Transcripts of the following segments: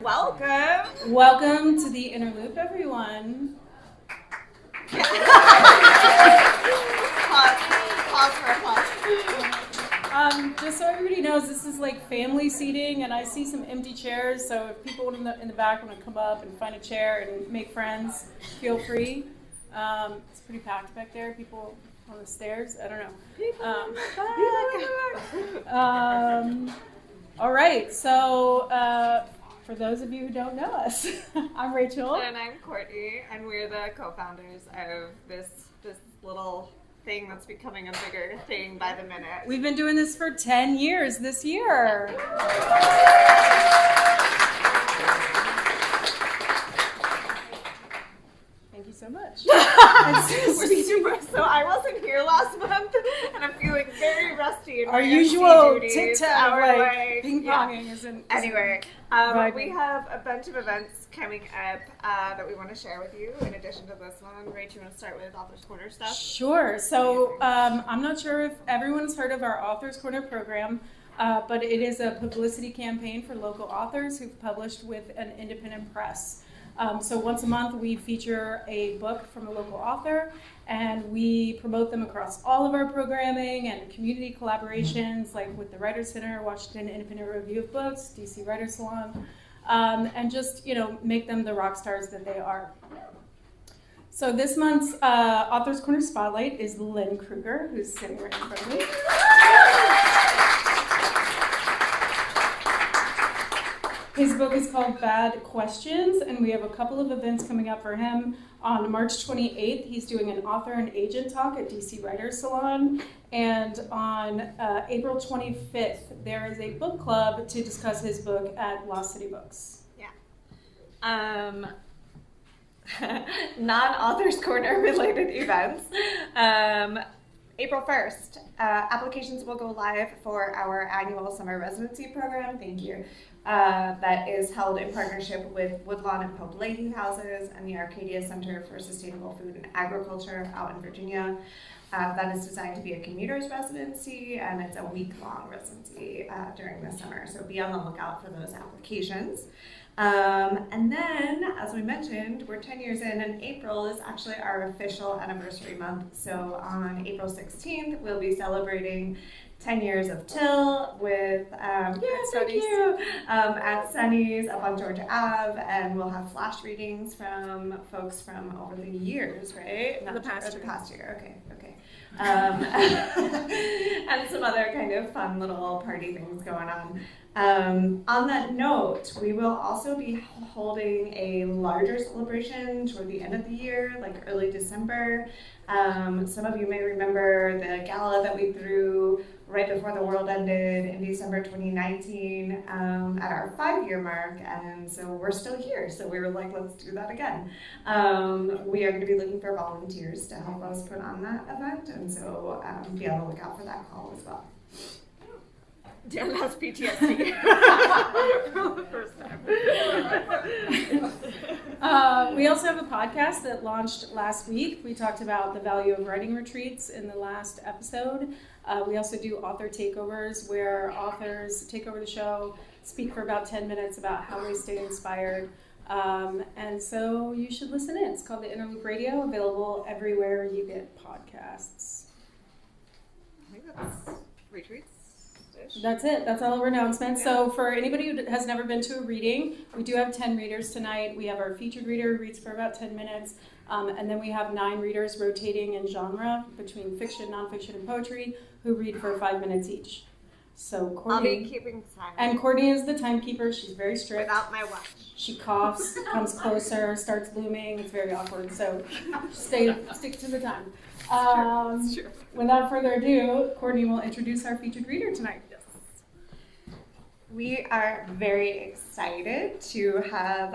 Welcome to the Inner Loop, everyone. Pause for applause. Just so everybody knows, this is like family seating, and I see some empty chairs, so if people in the back want to come up and find a chair and make friends, feel free. It's pretty packed back there. People on the stairs, I don't know. All right, so for those of you who don't know us, I'm Rachel. And I'm Courtney, and we're the co-founders of this little thing that's becoming a bigger thing by the minute. We've been doing this for 10 years this year. Thank you so much. So I wasn't here last month, and I'm feeling very rusty. Our usual tic-tac, like ping-ponging isn't... Anyway, we have a bunch of events coming up that we want to share with you in addition to this one. Rach, you want to start with Author's Corner stuff? Sure. So I'm not sure if everyone's heard of our Author's Corner program, but it is a publicity campaign for local authors who've published with an independent press. So once a month we feature a book from a local author, and we promote them across all of our programming and community collaborations, like with the Writers Center, Washington Independent Review of Books, DC Writers Salon, and just, make them the rock stars that they are. So this month's Author's Corner Spotlight is Lynn Kruger, who's sitting right in front of me. His book is called Bad Questions, and we have a couple of events coming up for him. On March 28th, he's doing an author and agent talk at DC Writers Salon, and on April 25th, there is a book club to discuss his book at Lost City Books. Yeah. Non-Author's Corner related events. April 1st, applications will go live for our annual summer residency program. Thank you. That is held in partnership with Woodlawn and Pope Leahy Houses and the Arcadia Center for Sustainable Food and Agriculture out in Virginia. That is designed to be a commuter's residency, and it's a week-long residency during the summer. So be on the lookout for those applications. And then, as we mentioned, we're 10 years in, and April is actually our official anniversary month. So on April 16th, we'll be celebrating 10 years of Till with, at Sunny's up on Georgia Ave, and we'll have flash readings from folks from over the years, right? The past year, okay. And some other kind of fun little party things going on. On that note, we will also be holding a larger celebration toward the end of the year, like early December. Some of you may remember the gala that we threw right before the world ended in December 2019 at our 5-year mark, and so we're still here, so we were like, let's do that again. We are going to be looking for volunteers to help us put on that event, and so be on the lookout for that call as well. Dan has PTSD for the first time. We also have a podcast that launched last week. We talked about the value of writing retreats in the last episode. We also do author takeovers where authors take over the show, speak for about 10 minutes about how they stay inspired. And so you should listen in. It's called the Inner Loop Radio, available everywhere you get podcasts. I think that's retreats. That's it. That's all of our announcements. Yeah. So for anybody who has never been to a reading, we do have 10 readers tonight. We have our featured reader who reads for about 10 minutes. And then we have 9 readers rotating in genre between fiction, nonfiction, and poetry who read for 5 minutes each. So Courtney... I'll be keeping time. And Courtney is the timekeeper. She's very strict. Without my watch. She coughs, comes closer, starts looming. It's very awkward. So stick to the time. It's true. Without further ado, Courtney will introduce our featured reader tonight. We are very excited to have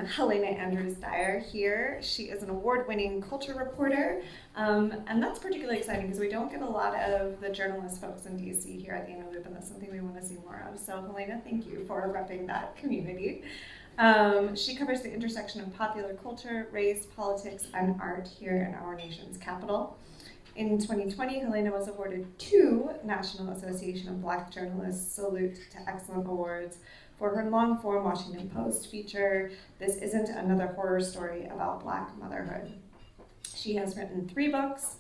Helena Andrews-Dyer here. She is an award-winning culture reporter, and that's particularly exciting because we don't get a lot of the journalist folks in DC here at the Inner Loop, and that's something we want to see more of. So Helena, thank you for repping that community. She covers the intersection of popular culture, race, politics, and art here in our nation's capital. In 2020, Helena was awarded 2 National Association of Black Journalists Salute to Excellent Awards for her long-form Washington Post feature, This Isn't Another Horror Story About Black Motherhood. She has written 3 books: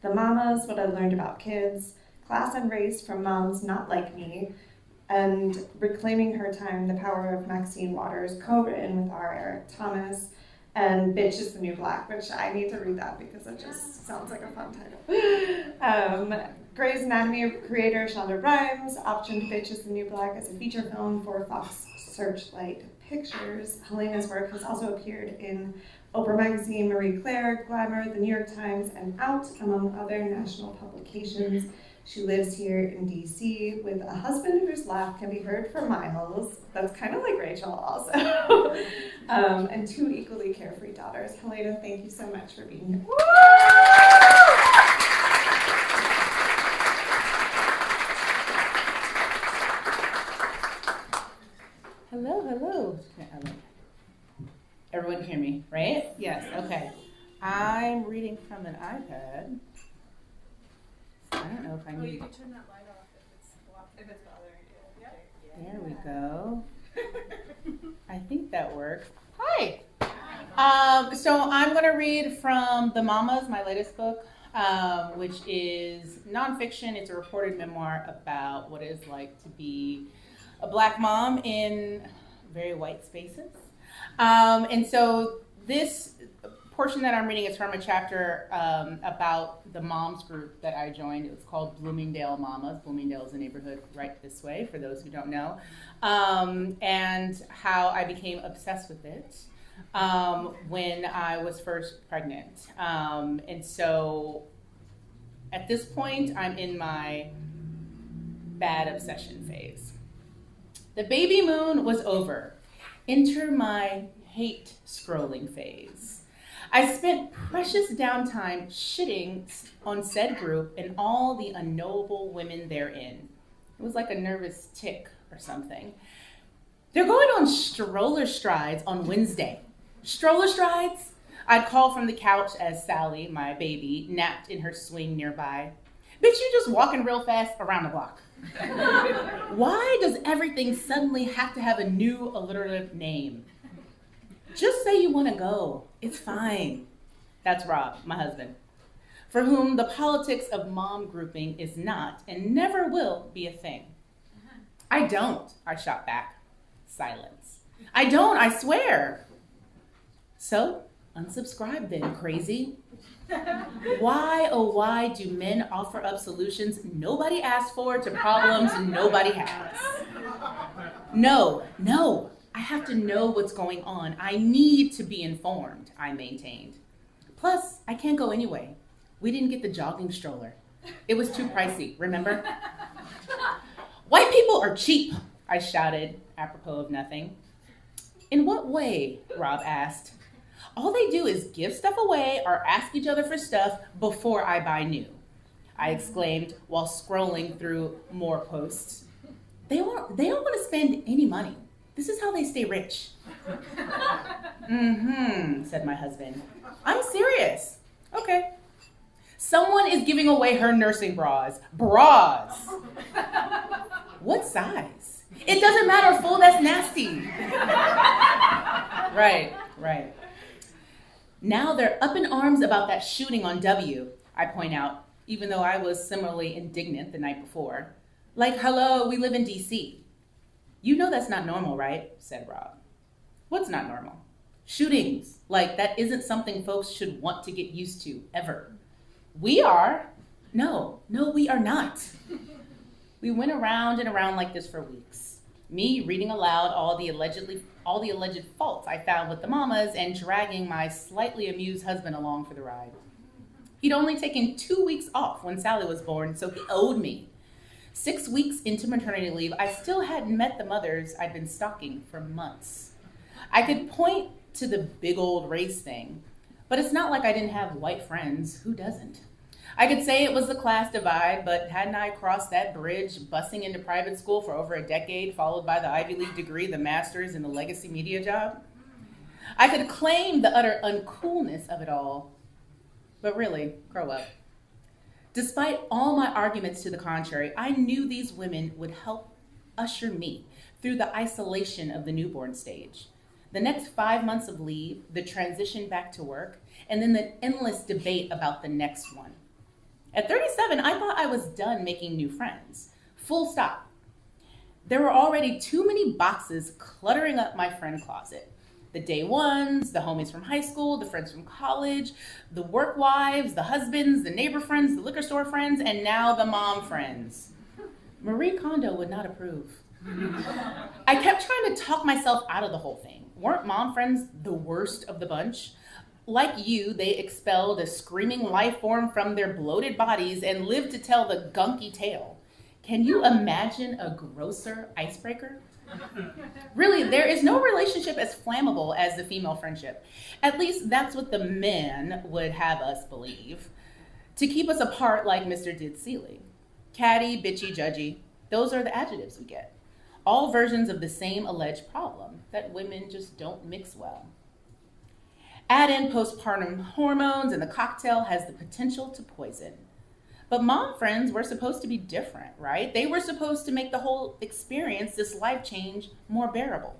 The Mamas, What I Learned About Kids, Class and Race from Moms Not Like Me, and Reclaiming Her Time, The Power of Maxine Waters, co-written with R. Eric Thomas, and Bitch is the New Black, which I need to read that because it just sounds like a fun title. Grey's Anatomy creator Shonda Rhimes optioned Bitch is the New Black as a feature film for Fox Searchlight Pictures. Helena's work has also appeared in Oprah Magazine, Marie Claire, Glamour, The New York Times, and Out, among other national publications. She lives here in DC with a husband whose laugh can be heard for miles. That's kind of like Rachel also. And 2 equally carefree daughters. Helena, thank you so much for being here. Hello, hello. Everyone can hear me, right? Yes, okay. I'm reading from an iPad. I don't know if I Oh, you need. can turn that light off if it's bothering you. There we go. I think that works. Hi. So I'm going to read from The Mamas, my latest book, which is nonfiction. It's a reported memoir about what it's like to be a Black mom in very white spaces. And so this portion that I'm reading is from a chapter about the moms group that I joined. It was called Bloomingdale Mamas. Bloomingdale is a neighborhood right this way, for those who don't know. And how I became obsessed with it when I was first pregnant. And so at this point, I'm in my bad obsession phase. The baby moon was over. Enter my hate scrolling phase. I spent precious downtime shitting on said group and all the unknowable women therein. It was like a nervous tick or something. They're going on stroller strides on Wednesday. Stroller strides? I'd call from the couch as Sally, my baby, napped in her swing nearby. Bitch, you just walking real fast around the block. Why does everything suddenly have to have a new alliterative name? Just say you want to go. It's fine. That's Rob, my husband, for whom the politics of mom grouping is not and never will be a thing. I don't, I shot back. Silence. I don't, I swear. So, unsubscribe then, crazy. Why, oh why do men offer up solutions nobody asked for to problems nobody has? No, I have to know what's going on. I need to be informed, I maintained. Plus, I can't go anyway. We didn't get the jogging stroller. It was too pricey, remember? White people are cheap, I shouted, apropos of nothing. In what way? Rob asked. All they do is give stuff away or ask each other for stuff before I buy new, I exclaimed while scrolling through more posts. They don't want to spend any money. This is how they stay rich. Said my husband. I'm serious. Okay. Someone is giving away her nursing bras. Bras. What size? It doesn't matter, full, that's nasty. Right. Now they're up in arms about that shooting on W, I point out, even though I was similarly indignant the night before. Like, hello, we live in DC. You know that's not normal, right? Said Rob. What's not normal? Shootings. Like, that isn't something folks should want to get used to, ever. We are. No, we are not. We went around and around like this for weeks. Me reading aloud all the alleged faults I found with the mamas and dragging my slightly amused husband along for the ride. He'd only taken 2 weeks off when Sally was born, so he owed me. 6 weeks into maternity leave, I still hadn't met the mothers I'd been stalking for months. I could point to the big old race thing, but it's not like I didn't have white friends. Who doesn't? I could say it was the class divide, but hadn't I crossed that bridge busing into private school for over a decade, followed by the Ivy League degree, the master's, and the legacy media job? I could claim the utter uncoolness of it all, but really, grow up. Despite all my arguments to the contrary, I knew these women would help usher me through the isolation of the newborn stage. The next 5 months of leave, the transition back to work, and then the endless debate about the next one. At 37, I thought I was done making new friends. Full stop. There were already too many boxes cluttering up my friend closet. The day ones, the homies from high school, the friends from college, the work wives, the husbands, the neighbor friends, the liquor store friends, and now the mom friends. Marie Kondo would not approve. I kept trying to talk myself out of the whole thing. Weren't mom friends the worst of the bunch? Like you, they expelled a screaming life form from their bloated bodies and lived to tell the gunky tale. Can you imagine a grosser icebreaker? Really, there is no relationship as flammable as the female friendship. At least that's what the men would have us believe. To keep us apart like Mr. Did Seeley. Catty, bitchy, judgy, those are the adjectives we get. All versions of the same alleged problem, that women just don't mix well. Add in postpartum hormones and the cocktail has the potential to poison. But mom friends were supposed to be different, right? They were supposed to make the whole experience, this life change, more bearable.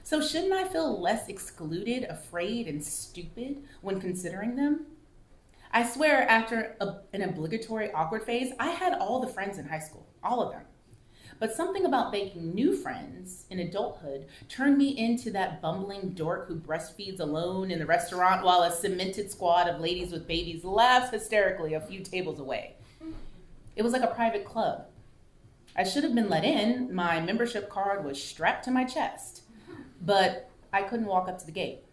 So shouldn't I feel less excluded, afraid, and stupid when considering them? I swear after an obligatory awkward phase, I had all the friends in high school, all of them. But something about making new friends in adulthood turned me into that bumbling dork who breastfeeds alone in the restaurant while a cemented squad of ladies with babies laughs hysterically a few tables away. It was like a private club. I should have been let in. My membership card was strapped to my chest, but I couldn't walk up to the gate.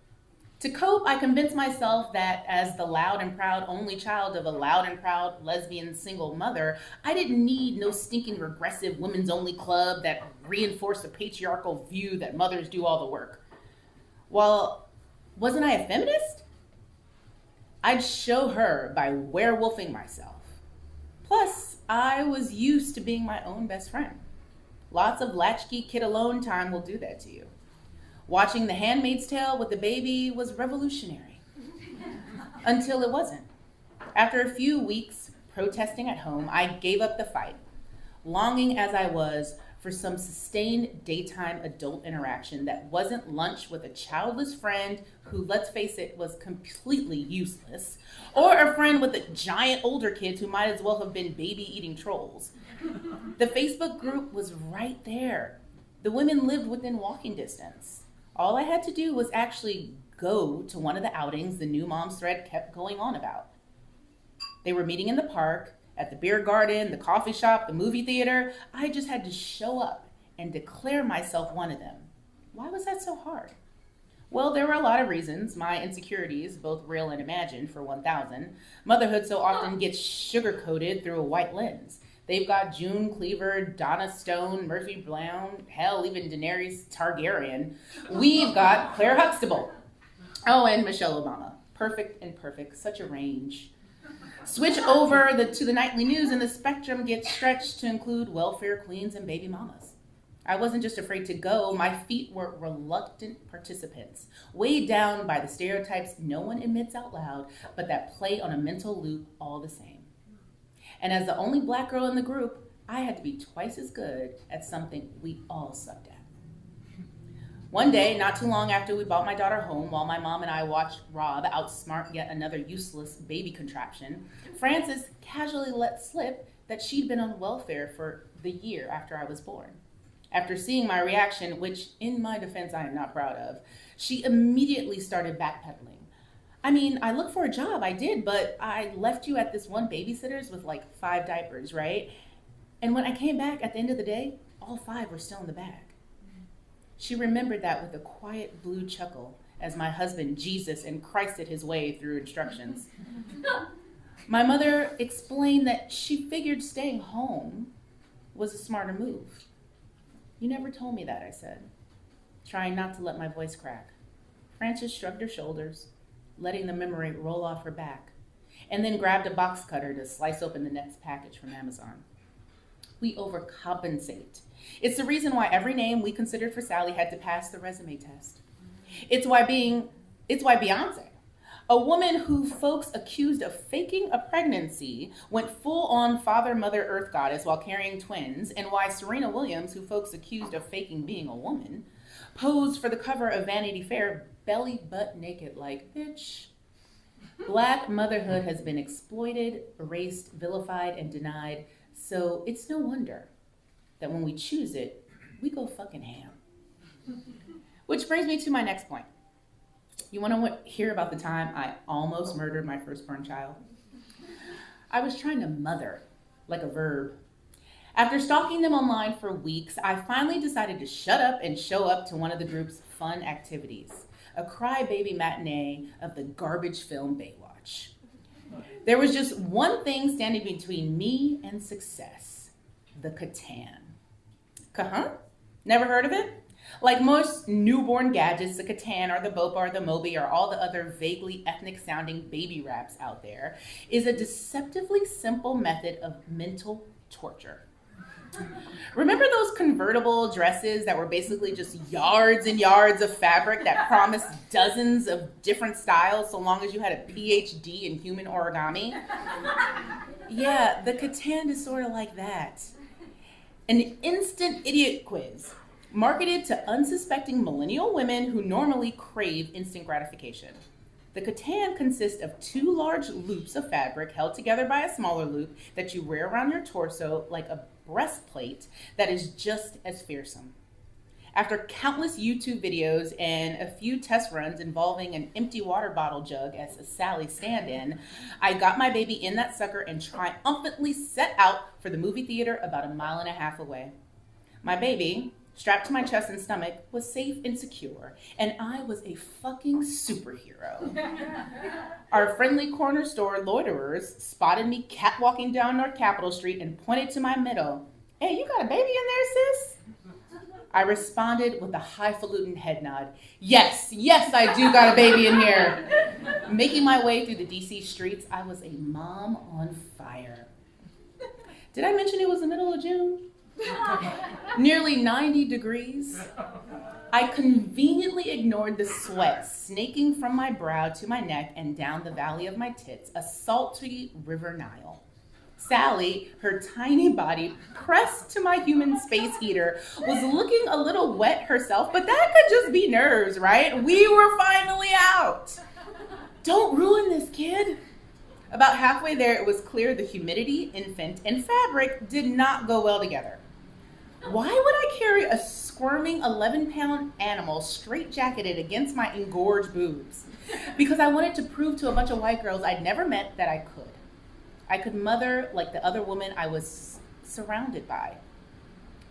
To cope, I convinced myself that as the loud and proud only child of a loud and proud lesbian single mother, I didn't need no stinking regressive women's only club that reinforced the patriarchal view that mothers do all the work. Well, wasn't I a feminist? I'd show her by werewolfing myself. Plus, I was used to being my own best friend. Lots of latchkey kid alone time will do that to you. Watching The Handmaid's Tale with the baby was revolutionary. Until it wasn't. After a few weeks protesting at home, I gave up the fight, longing as I was for some sustained daytime adult interaction that wasn't lunch with a childless friend who, let's face it, was completely useless, or a friend with a giant older kids who might as well have been baby-eating trolls. The Facebook group was right there. The women lived within walking distance. All I had to do was actually go to one of the outings the new moms thread kept going on about. They were meeting in the park, at the beer garden, the coffee shop, the movie theater. I just had to show up and declare myself one of them. Why was that so hard? Well, there were a lot of reasons. My insecurities, both real and imagined, for 1,000. Motherhood so often gets sugar-coated through a white lens. They've got June Cleaver, Donna Stone, Murphy Brown, hell, even Daenerys Targaryen. We've got Claire Huxtable. Oh, and Michelle Obama. Perfect and perfect, such a range. Switch over to the nightly news and the spectrum gets stretched to include welfare queens and baby mamas. I wasn't just afraid to go, my feet were reluctant participants, weighed down by the stereotypes no one admits out loud, but that play on a mental loop all the same. And as the only black girl in the group, I had to be twice as good at something we all sucked at. One day, not too long after we brought my daughter home, while my mom and I watched Rob outsmart yet another useless baby contraption, Frances casually let slip that she'd been on welfare for the year after I was born. After seeing my reaction, which in my defense I am not proud of, she immediately started backpedaling. I mean, I looked for a job, I did, but I left you at this one babysitter's with like 5 diapers, right? And when I came back at the end of the day, all 5 were still in the bag. She remembered that with a quiet blue chuckle as my husband Jesus and Christed his way through instructions. My mother explained that she figured staying home was a smarter move. You never told me that, I said, trying not to let my voice crack. Frances shrugged her shoulders, letting the memory roll off her back, and then grabbed a box cutter to slice open the next package from Amazon. We overcompensate. It's the reason why every name we considered for Sally had to pass the resume test. It's why Beyonce, A woman who folks accused of faking a pregnancy went full-on father, mother, earth goddess while carrying twins, and why Serena Williams, who folks accused of faking being a woman, posed for the cover of Vanity Fair belly butt naked like, bitch. Black motherhood has been exploited, erased, vilified, and denied, so it's no wonder that when we choose it, we go fucking ham. Which brings me to my next point. You want to hear about the time I almost murdered my firstborn child? I was trying to mother, like a verb. After stalking them online for weeks, I finally decided to shut up and show up to one of the group's fun activities, a crybaby matinee of the garbage film Baywatch. There was just one thing standing between me and success, the Catan. Huh? Never heard of it? Like most newborn gadgets, the Catan or the Bopa or the Moby or all the other vaguely ethnic-sounding baby raps out there is a deceptively simple method of mental torture. Remember those convertible dresses that were basically just yards and yards of fabric that promised dozens of different styles so long as you had a PhD in human origami? Yeah, the Catan is sort of like that. An instant idiot quiz marketed to unsuspecting millennial women who normally crave instant gratification. The Catan consists of 2 large loops of fabric held together by a smaller loop that you wear around your torso like a breastplate that is just as fearsome. After countless YouTube videos and a few test runs involving an empty water bottle jug as a Sally stand-in, I got my baby in that sucker and triumphantly set out for the movie theater about 1.5 miles away. My baby, strapped to my chest and stomach, was safe and secure, and I was a fucking superhero. Our friendly corner store loiterers spotted me catwalking down North Capitol Street and pointed to my middle. Hey, you got a baby in there, sis? I responded with a highfalutin head nod. Yes, I do got a baby in here. Making my way through the DC streets, I was a mom on fire. Did I mention it was the middle of June? Nearly 90 degrees. I conveniently ignored the sweat snaking from my brow to my neck and down the valley of my tits, a salty river Nile. Sally, her tiny body pressed to my human space heater, was looking a little wet herself, but that could just be nerves, right? We were finally out. Don't ruin this, kid. About halfway there, it was clear the humidity, infant, and fabric did not go well together. Why would I carry a squirming 11-pound animal straight-jacketed against my engorged boobs? Because I wanted to prove to a bunch of white girls I'd never met that I could. I could mother like the other woman I was surrounded by,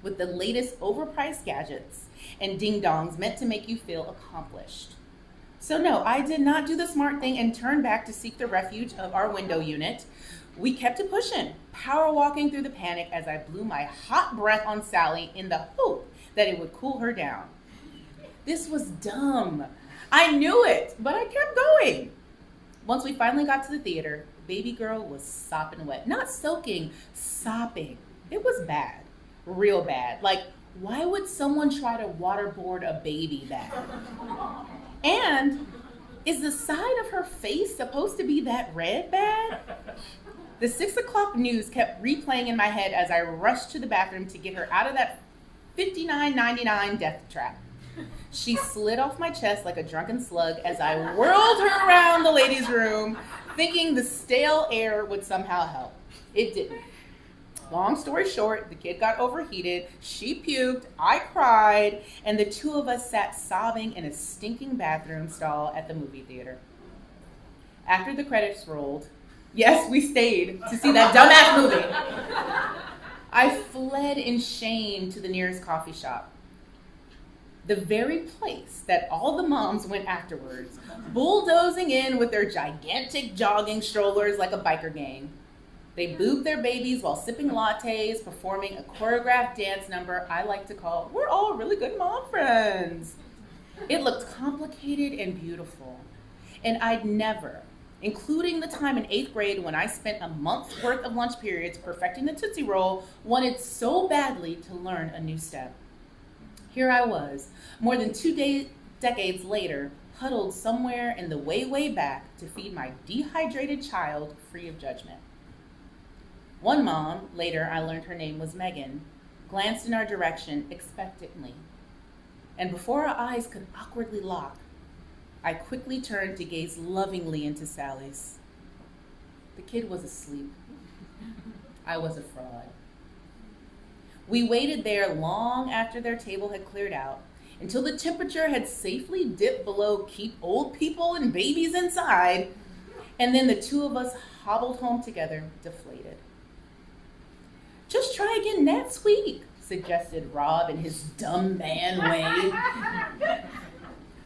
with the latest overpriced gadgets and ding-dongs meant to make you feel accomplished. So no, I did not do the smart thing and turn back to seek the refuge of our window unit. We kept it pushing, power walking through the panic as I blew my hot breath on Sally in the hope that it would cool her down. This was dumb. I knew it, but I kept going. Once we finally got to the theater, baby girl was sopping wet. Not soaking, sopping. It was bad, real bad. Like, why would someone try to waterboard a baby that? And is the side of her face supposed to be that red bad? The 6 o'clock news kept replaying in my head as I rushed to the bathroom to get her out of that $59.99 death trap. She slid off my chest like a drunken slug as I whirled her around the ladies' room, thinking the stale air would somehow help. It didn't. Long story short, the kid got overheated, she puked, I cried, and the 2 of us sat sobbing in a stinking bathroom stall at the movie theater. After the credits rolled, yes, we stayed to see that dumbass movie, I fled in shame to the nearest coffee shop. The very place that all the moms went afterwards, bulldozing in with their gigantic jogging strollers like a biker gang. They boobed their babies while sipping lattes, performing a choreographed dance number I like to call, "We're all really good mom friends." It looked complicated and beautiful. And I'd never, including the time in 8th grade when I spent a month's worth of lunch periods perfecting the Tootsie Roll, wanted so badly to learn a new step. Here I was, more than 2 decades later, huddled somewhere in the way, way back to feed my dehydrated child free of judgment. One mom, later I learned her name was Megan, glanced in our direction expectantly. And before our eyes could awkwardly lock, I quickly turned to gaze lovingly into Sally's. The kid was asleep. I was a fraud. We waited there long after their table had cleared out, until the temperature had safely dipped below keep old people and babies inside, and then the two of us hobbled home together, deflated. Just try again next week, suggested Rob in his dumb man way.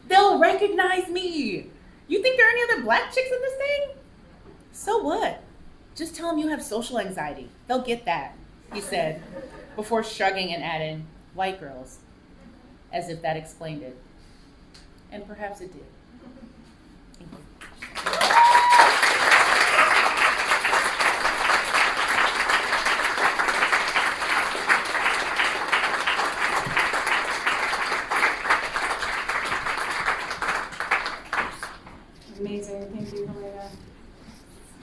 They'll recognize me. You think there are any other black chicks in this thing? So what? Just tell them you have social anxiety. They'll get that, he said, before shrugging and adding, white girls, as if that explained it. And perhaps it did. Thank you. Amazing, thank you, Helena.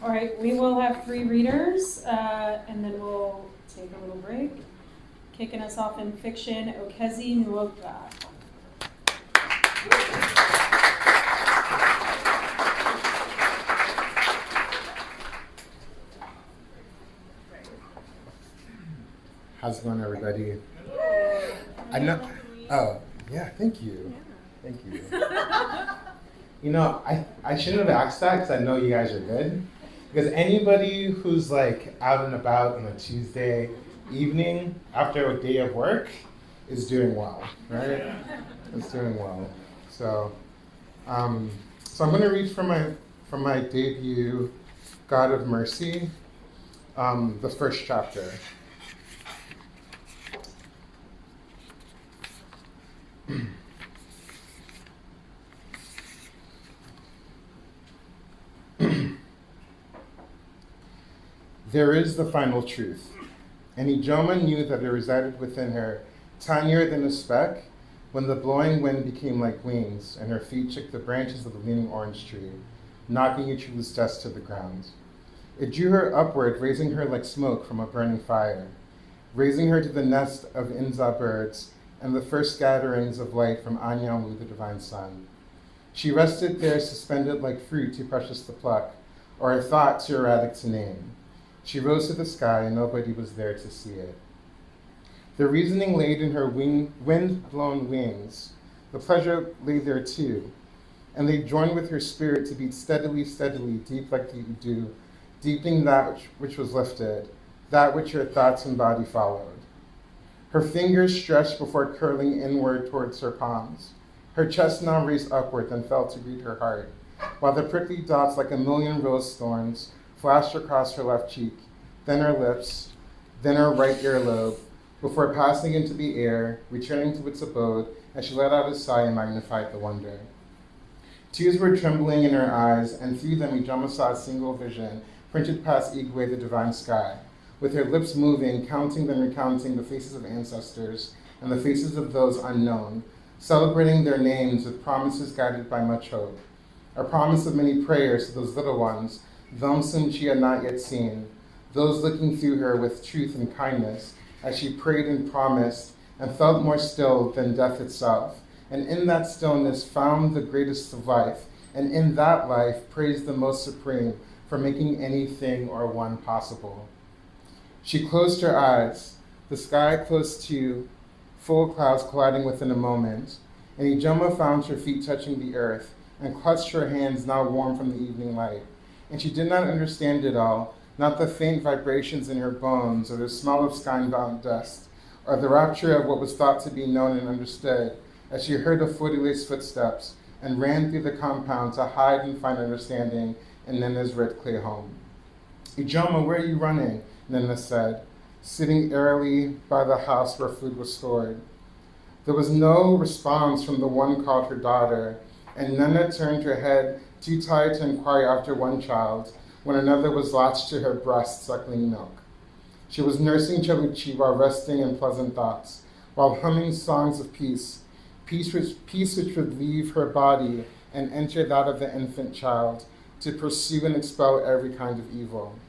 All right, we will have 3 readers, and then we'll take a little break. Kicking us off in fiction, Okezi Nuoka. How's it going, everybody? I know. Oh, yeah. Thank you. Thank you. You know, I shouldn't have asked that because I know you guys are good. Because anybody who's like out and about on a Tuesday evening after a day of work is doing well, right? It's doing well. So I'm going to read from my debut, God of Mercy, the first chapter. There is the final truth, and Ijoma knew that it resided within her, tinier than a speck, when the blowing wind became like wings, and her feet shook the branches of the leaning orange tree, knocking each loose dust to the ground. It drew her upward, raising her like smoke from a burning fire, raising her to the nest of Inza birds and the first scatterings of light from Anyanwu, the divine sun. She rested there, suspended like fruit too precious to pluck, or a thought too erratic to name. She rose to the sky, and nobody was there to see it. The reasoning laid in her wind-blown wings. The pleasure lay there too, and they joined with her spirit to beat steadily, steadily, deep like you do, deepening that which was lifted, that which her thoughts and body followed. Her fingers stretched before curling inward towards her palms. Her chest now raised upward, then fell to greet her heart, while the prickly dots like a million rose thorns flashed across her left cheek, then her lips, then her right earlobe, before passing into the air, returning to its abode, as she let out a sigh and magnified the wonder. Tears were trembling in her eyes, and through them Ijoma saw a single vision, printed past Igwe, the divine sky, with her lips moving, counting then recounting the faces of ancestors and the faces of those unknown, celebrating their names with promises guided by much hope, a promise of many prayers to those little ones, those whom she had not yet seen, those looking through her with truth and kindness, as she prayed and promised, and felt more still than death itself, and in that stillness found the greatest of life, and in that life praised the most supreme for making anything or one possible. She closed her eyes, the sky close to, full clouds colliding within a moment, and Ijoma found her feet touching the earth, and clutched her hands now warm from the evening light. And she did not understand it all, not the faint vibrations in her bones, or the smell of sky-bound dust, or the rapture of what was thought to be known and understood, as she heard the Fodile's footsteps, and ran through the compound to hide and find understanding in Nena's red clay home. Ijoma, where are you running? Nena said, sitting airily by the house where food was stored. There was no response from the one called her daughter, and Nena turned her head, too tired to inquire after one child, when another was latched to her breast, suckling milk. She was nursing Chaluchi while resting in pleasant thoughts, while humming songs of peace which would leave her body and enter that of the infant child, to pursue and expel every kind of evil.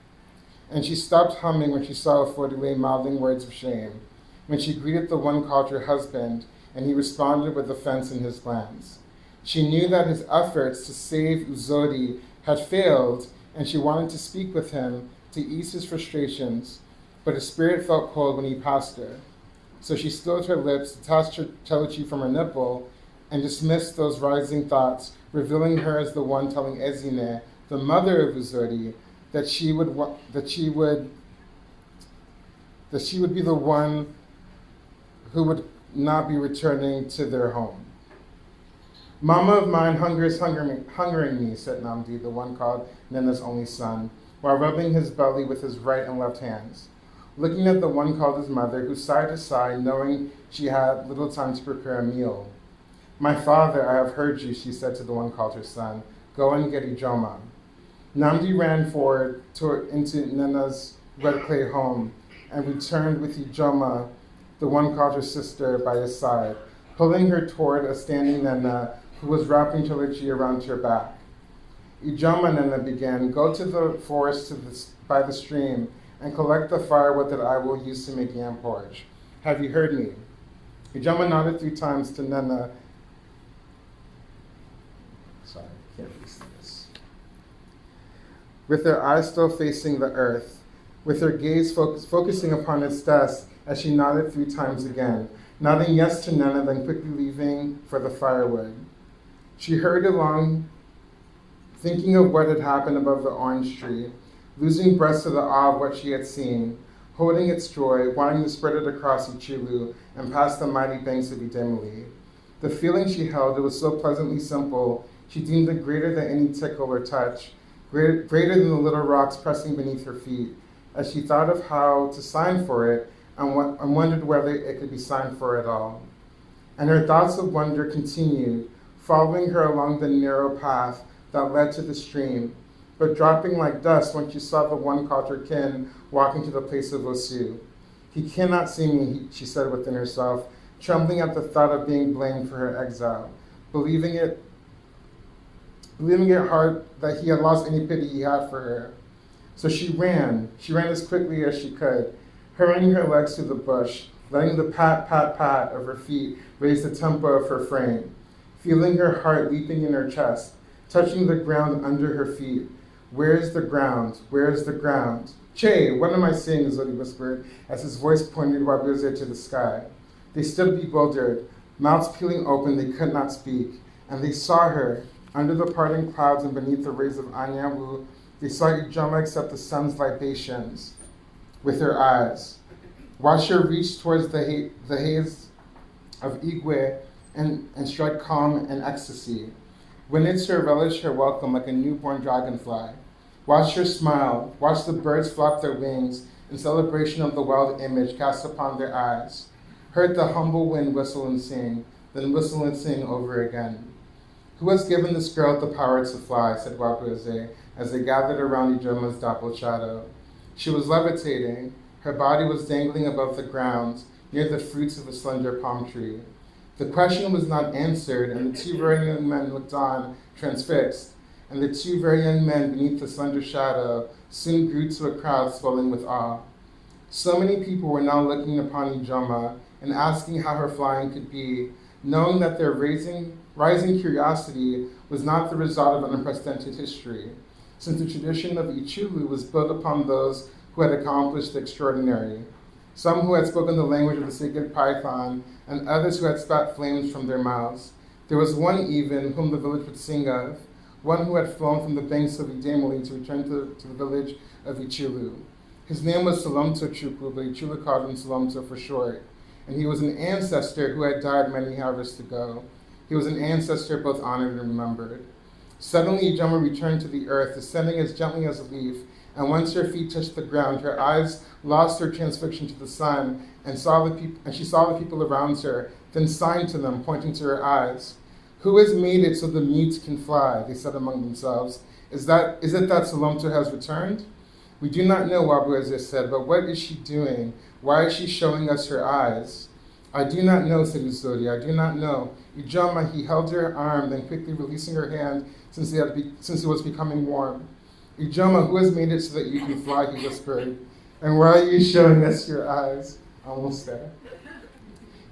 And she stopped humming when she saw Ofodile mouthing words of shame, when she greeted the one called her husband, and he responded with offense in his glance. She knew that his efforts to save Uzodi had failed, and she wanted to speak with him to ease his frustrations, but his spirit felt cold when he passed her. So she stilled her lips, detached her telechi from her nipple, and dismissed those rising thoughts, revealing her as the one telling Ezine, the mother of Uzodi, that she would be the one who would not be returning to their home. Mama of mine, hunger is hungering me, said Namdi, the one called Nena's only son, while rubbing his belly with his right and left hands, looking at the one called his mother, who sighed to sigh, knowing she had little time to prepare a meal. My father, I have heard you, she said to the one called her son. Go and get Ijoma. Namdi ran forward into Nena's red clay home and returned with Ijoma, the one called her sister, by his side, pulling her toward a standing Nena who was wrapping telechi around her back. Ijoma, Nena began, go to the forest by the stream and collect the firewood that I will use to make yam porridge. Have you heard me? Ijoma nodded 3 times to Nena. Sorry, I can't really see this. With her eyes still facing the earth, with her gaze focusing upon its desk as she nodded 3 times again, nodding yes to Nena, then quickly leaving for the firewood. She hurried along, thinking of what had happened above the orange tree, losing breath to the awe of what she had seen, holding its joy, wanting to spread it across Ichilu and past the mighty banks of Idemili. The feeling she held, it was so pleasantly simple, she deemed it greater than any tickle or touch, greater than the little rocks pressing beneath her feet, as she thought of how to sign for it and wondered whether it could be signed for at all. And her thoughts of wonder continued, following her along the narrow path that led to the stream, but dropping like dust when she saw the one called her kin walking to the place of Osu. He cannot see me, she said within herself, trembling at the thought of being blamed for her exile, believing it hard that he had lost any pity he had for her. So she ran as quickly as she could, hurrying her legs through the bush, letting the pat, pat, pat of her feet raise the tempo of her frame, feeling her heart leaping in her chest, touching the ground under her feet. Where is the ground? Where is the ground? Che, what am I saying? Zodi whispered as his voice pointed Wabuze to the sky. They stood bewildered, mouths peeling open, they could not speak, and they saw her. Under the parting clouds and beneath the rays of Anyanwu, they saw Ijoma accept the sun's libations with her eyes. Watch her reach towards the haze of Igwe and strike calm and ecstasy. Witness her relish her welcome like a newborn dragonfly. Watch her smile. Watch the birds flap their wings in celebration of the wild image cast upon their eyes. Heard the humble wind whistle and sing, then whistle and sing over again. Who has given this girl the power to fly, said Wabuze, as they gathered around Ijoma's dappled shadow. She was levitating. Her body was dangling above the ground, near the fruits of a slender palm tree. The question was not answered, and the 2 very young men looked on, transfixed, and the 2 very young men beneath the slender shadow soon grew to a crowd swelling with awe. So many people were now looking upon Ijoma and asking how her flying could be, knowing that their rising curiosity was not the result of an unprecedented history, since the tradition of Ichulu was built upon those who had accomplished the extraordinary, some who had spoken the language of the sacred python, and others who had spat flames from their mouths. There was one even whom the village would sing of, one who had flown from the banks of Idemili to return to the village of Ichilu. His name was Salomto Chukwu, but Ichilu called him Salomto for short, and he was an ancestor who had died many harvests ago. He was an ancestor both honored and remembered. Suddenly Ijoma returned to the earth, descending as gently as a leaf, and once her feet touched the ground, her eyes lost their transfixion to the sun, and she saw the people around her, then signed to them, pointing to her eyes. Who has made it so the mute can fly? They said among themselves. Is it that Salomto has returned? We do not know, Wabueze said, but what is she doing? Why is she showing us her eyes? I do not know, said Uzodi, I do not know. Ijoma, he held her arm, then quickly releasing her hand since it was becoming warm. Ijoma, who has made it so that you can fly, he whispered. And why are you showing us your eyes? Almost there.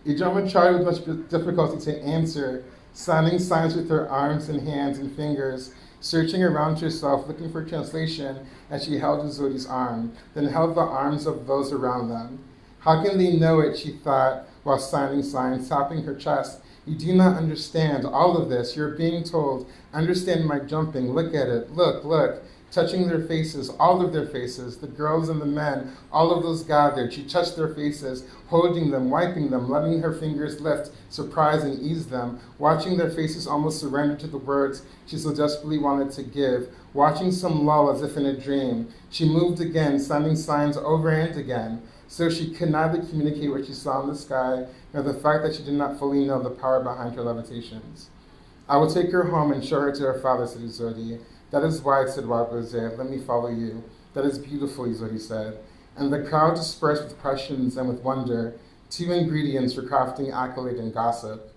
Ijoma tried with much difficulty to answer, signing signs with her arms and hands and fingers, searching around herself, looking for translation as she held Uzodi's arm, then held the arms of those around them. How can they know it, she thought, while signing signs, tapping her chest. You do not understand all of this. You're being told, understand my jumping, look at it, look, touching their faces, all of their faces, the girls and the men, all of those gathered. She touched their faces, holding them, wiping them, letting her fingers lift, surprise and ease them, watching their faces almost surrender to the words she so desperately wanted to give, watching some lull as if in a dream. She moved again, sending signs over and again. So she could neither communicate what she saw in the sky, nor the fact that she did not fully know the power behind her levitations. I will take her home and show her to her father, said Uzodi. That is why, said Wabose, let me follow you. That is beautiful, Uzodi said. And the crowd dispersed with questions and with wonder, two ingredients for crafting accolade and gossip.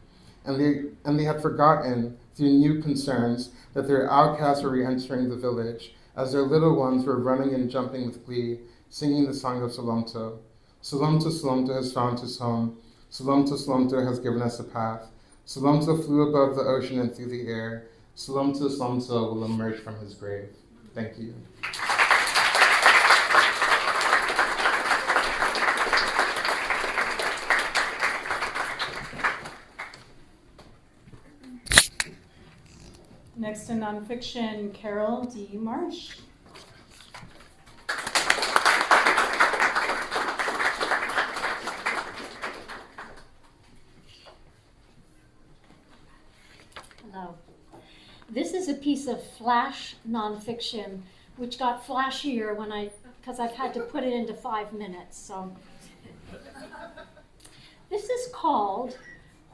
And they had forgotten, through new concerns, that their outcasts were re-entering the village, as their little ones were running and jumping with glee, singing the song of Solomto. Solomto, Solomto has found his home. Solomto, Solomto has given us a path. Solomto flew above the ocean and through the air. Solomto, Solomto will emerge from his grave. Thank you. Next in nonfiction, Carol D. Marsh. Hello. This is a piece of flash nonfiction, which got flashier because I've had to put it into 5 minutes. So this is called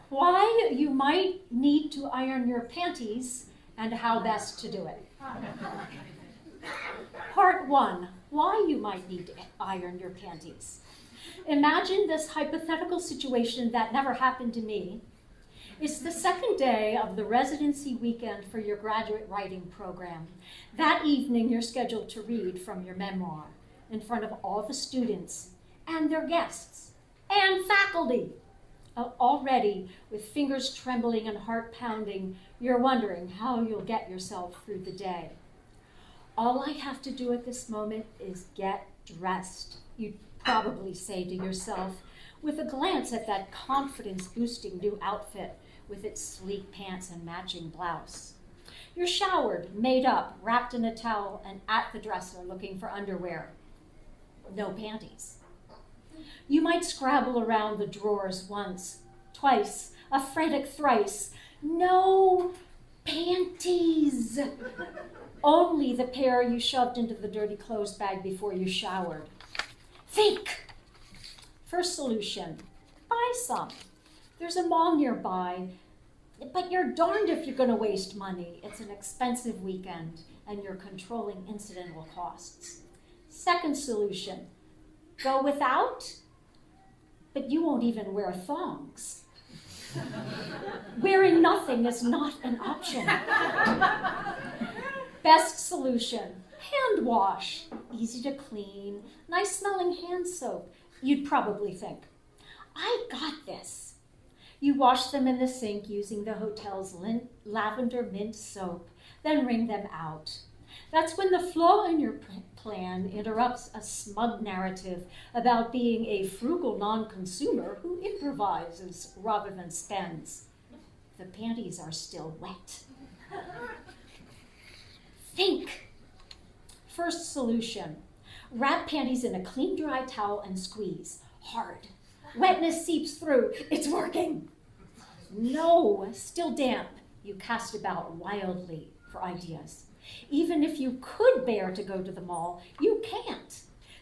Why You Might Need to Iron Your Panties and How Best to Do It. Part 1, why you might need to iron your panties. Imagine this hypothetical situation that never happened to me. It's the second day of the residency weekend for your graduate writing program. That evening, you're scheduled to read from your memoir in front of all the students and their guests and faculty. Already, with fingers trembling and heart pounding, you're wondering how you'll get yourself through the day. All I have to do at this moment is get dressed, you'd probably say to yourself, with a glance at that confidence-boosting new outfit with its sleek pants and matching blouse. You're showered, made up, wrapped in a towel, and at the dresser looking for underwear. No panties. You might scrabble around the drawers once, twice, a frantic thrice. No panties. Only the pair you shoved into the dirty clothes bag before you showered. Think. First solution, buy some. There's a mall nearby, but you're darned if you're going to waste money. It's an expensive weekend, and you're controlling incidental costs. Second solution, go without, but you won't even wear thongs. Wearing nothing is not an option. Best solution, hand wash. Easy to clean, nice smelling hand soap. You'd probably think, I got this. You wash them in the sink using the hotel's lavender mint soap, then wring them out. That's when the flaw in your plan interrupts a smug narrative about being a frugal non-consumer who improvises rather than spends. The panties are still wet. Think. First solution, wrap panties in a clean, dry towel and squeeze hard. Wetness seeps through. It's working. No, still damp. You cast about wildly for ideas. Even if you could bear to go to the mall, you can't,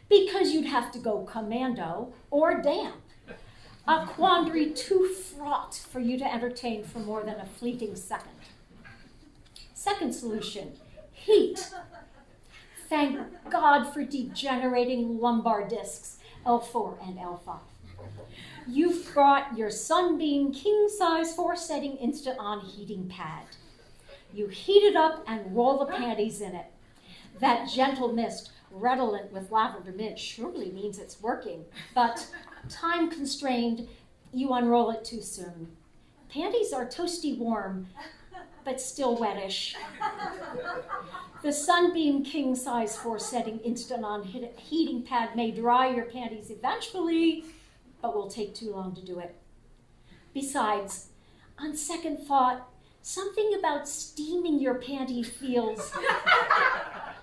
because you'd have to go commando or damp. A quandary too fraught for you to entertain for more than a fleeting second. Second solution, heat. Thank God for degenerating lumbar discs, L4 and L5. You've brought your Sunbeam king-size 4-setting instant-on heating pad. You heat it up and roll the panties in it. That gentle mist, redolent with lavender mint, surely means it's working, but time-constrained, you unroll it too soon. Panties are toasty warm, but still wettish. The Sunbeam king-size 4-setting instant-on heating pad may dry your panties eventually, but will take too long to do it. Besides, on second thought, something about steaming your panty feels,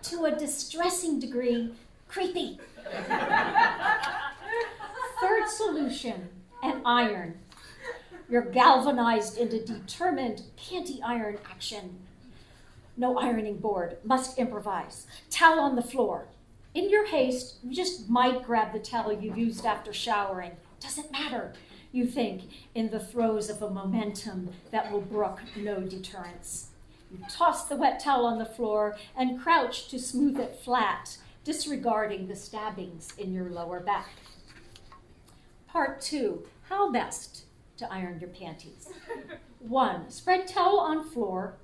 to a distressing degree, creepy. Third solution, an iron. You're galvanized into determined panty iron action. No ironing board, must improvise. Towel on the floor. In your haste, you just might grab the towel you used after showering. Doesn't matter, you think, in the throes of a momentum that will brook no deterrence. You toss the wet towel on the floor and crouch to smooth it flat, disregarding the stabbings in your lower back. Part 2, how best to iron your panties. 1, spread towel on floor.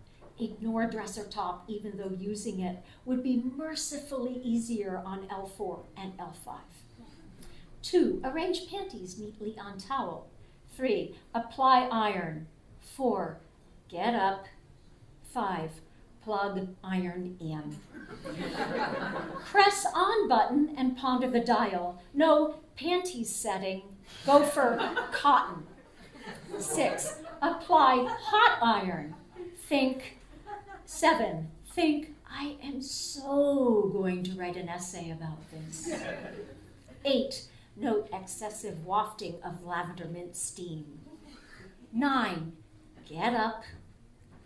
Ignore dresser top, even though using it would be mercifully easier on L4 and L5. 2, arrange panties neatly on towel. 3, apply iron. 4, get up. 5, plug iron in. Press on button and ponder the dial. No panties setting, go for cotton. 6, apply hot iron. Think. 7, think, I am so going to write an essay about this. 8, note excessive wafting of lavender mint steam. 9, get up.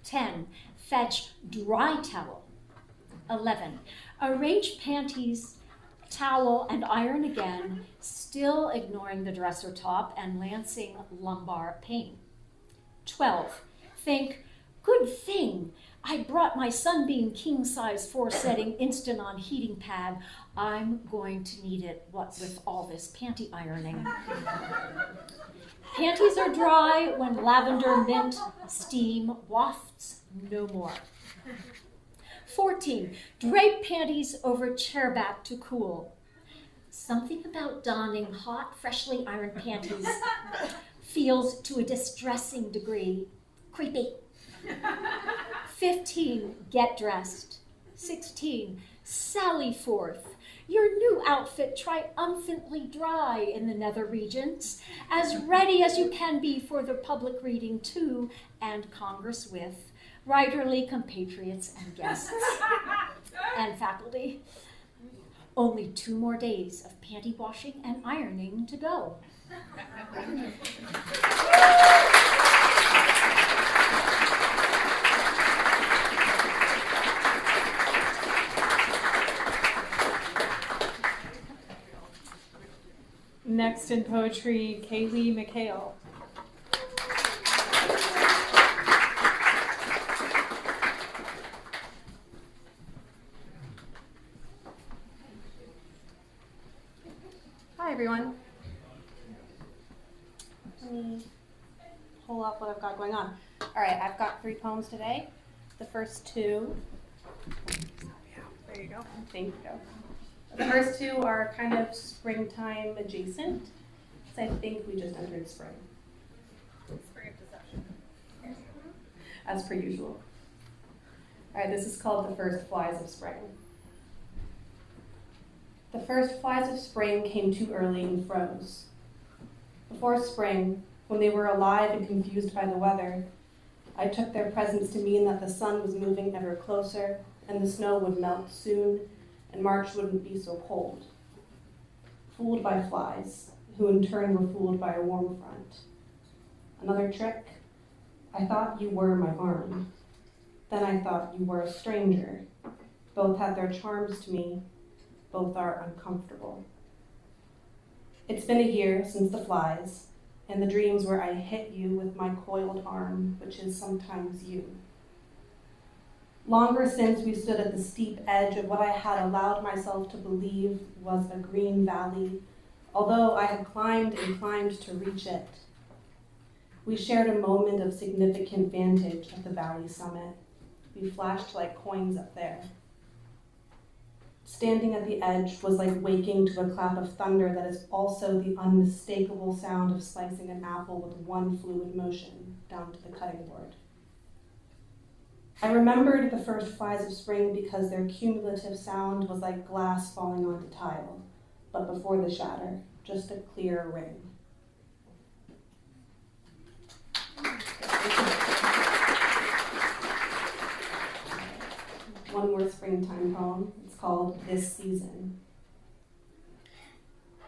10, fetch dry towel. 11, arrange panties, towel, and iron again, still ignoring the dresser top and lancing lumbar pain. 12, think, good thing I brought my Sunbeam king-size 4-setting instant-on heating pad. I'm going to need it, what with all this panty ironing. Panties are dry when lavender mint steam wafts no more. 14, drape panties over chair back to cool. Something about donning hot, freshly ironed panties feels to a distressing degree creepy. 15, get dressed. 16, sally forth. Your new outfit triumphantly dry in the nether regions, as ready as you can be for the public reading to and Congress with writerly compatriots and guests and faculty. Only 2 more days of panty washing and ironing to go. Next in poetry, Kaylee McHale. Hi everyone. Let me pull up what I've got going on. All right, I've got 3 poems today. The first 2. There you go. Thank you. The first 2 are kind of springtime adjacent, because I think we just entered spring. Spring of deception. As per usual. All right, this is called The First Flies of Spring. The first flies of spring came too early and froze. Before spring, when they were alive and confused by the weather, I took their presence to mean that the sun was moving ever closer and the snow would melt soon and March wouldn't be so cold. Fooled by flies, who in turn were fooled by a warm front. Another trick? I thought you were my arm. Then I thought you were a stranger. Both had their charms to me. Both are uncomfortable. It's been a year since the flies, and the dreams where I hit you with my coiled arm, which is sometimes you. Longer since we stood at the steep edge of what I had allowed myself to believe was a green valley, although I had climbed and climbed to reach it. We shared a moment of significant vantage at the valley summit. We flashed like coins up there. Standing at the edge was like waking to a clap of thunder that is also the unmistakable sound of slicing an apple with one fluid motion down to the cutting board. I remembered the first flies of spring because their cumulative sound was like glass falling onto tile, but before the shatter, just a clear ring. One more springtime poem. It's called This Season.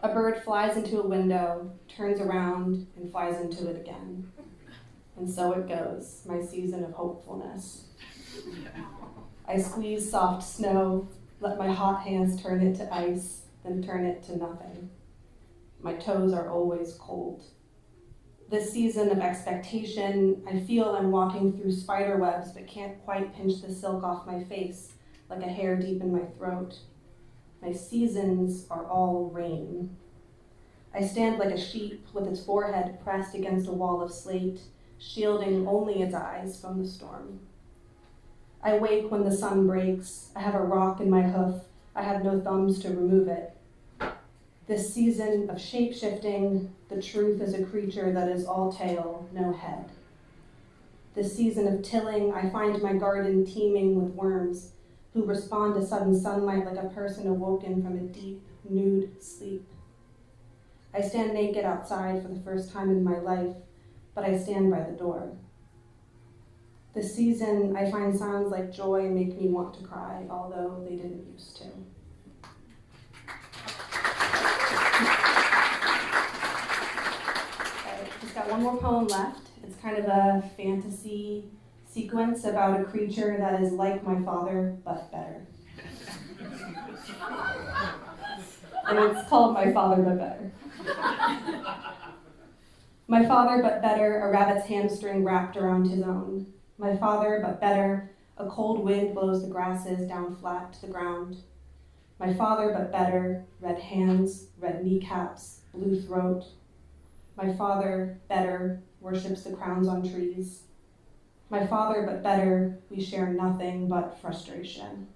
A bird flies into a window, turns around, and flies into it again. And so it goes, my season of hopefulness. I squeeze soft snow, let my hot hands turn it to ice, then turn it to nothing. My toes are always cold. This season of expectation, I feel I'm walking through spider webs but can't quite pinch the silk off my face, like a hair deep in my throat. My seasons are all rain. I stand like a sheep with its forehead pressed against a wall of slate, shielding only its eyes from the storm. I wake when the sun breaks. I have a rock in my hoof. I have no thumbs to remove it. This season of shape-shifting, the truth is a creature that is all tail, no head. This season of tilling, I find my garden teeming with worms who respond to sudden sunlight like a person awoken from a deep, nude sleep. I stand naked outside for the first time in my life, but I stand by the door. This season, I find sounds like joy make me want to cry, although they didn't used to. Just got one more poem left. It's kind of a fantasy sequence about a creature that is like my father, but better. And it's called My Father, But Better. My father, but better, a rabbit's hamstring wrapped around his own. My father, but better, a cold wind blows the grasses down flat to the ground. My father, but better, red hands, red kneecaps, blue throat. My father, better, worships the crowns on trees. My father, but better, we share nothing but frustration.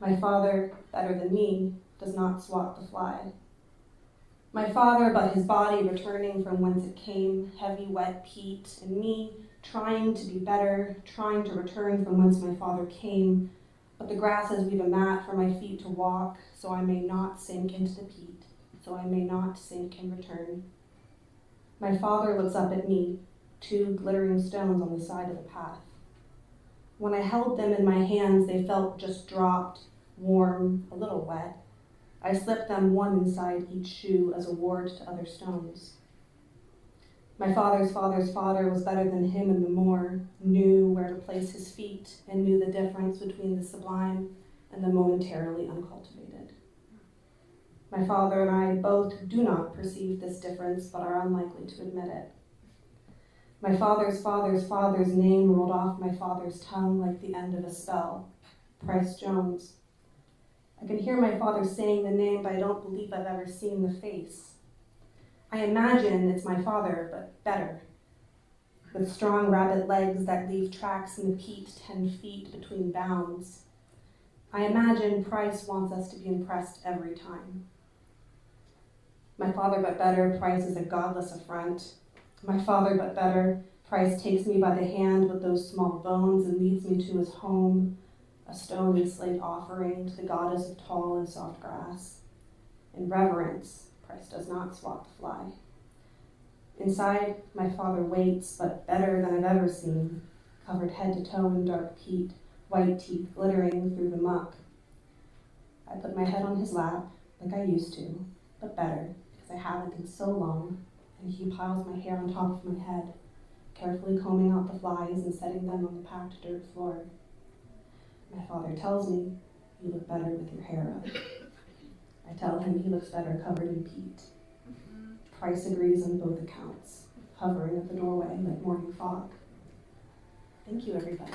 My father, better than me, does not swat the fly. My father, but his body returning from whence it came, heavy, wet peat, and me, trying to be better, trying to return from whence my father came, but the grasses weave a mat for my feet to walk, so I may not sink into the peat, so I may not sink in return. My father looks up at me, two glittering stones on the side of the path. When I held them in my hands, they felt just dropped, warm, a little wet. I slipped them one inside each shoe as a ward to other stones. My father's father's father was better than him in the moor, knew where to place his feet, and knew the difference between the sublime and the momentarily uncultivated. My father and I both do not perceive this difference, but are unlikely to admit it. My father's father's father's name rolled off my father's tongue like the end of a spell, Price Jones. I can hear my father saying the name, but I don't believe I've ever seen the face. I imagine it's my father, but better, with strong rabbit legs that leave tracks in the peat 10 feet between bounds. I imagine Price wants us to be impressed every time. My father, but better, Price is a godless affront. My father, but better, Price takes me by the hand with those small bones and leads me to his home, a stone and slate offering to the goddess of tall and soft grass. In reverence, Price does not swat the fly. Inside, my father waits, but better than I've ever seen, covered head to toe in dark peat, white teeth glittering through the muck. I put my head on his lap, like I used to, but better, because I haven't in so long, and he piles my hair on top of my head, carefully combing out the flies and setting them on the packed dirt floor. My father tells me, "You look better with your hair up." I tell him he looks better covered in peat. Price agrees on both accounts, hovering at the doorway like morning fog. Thank you, everybody.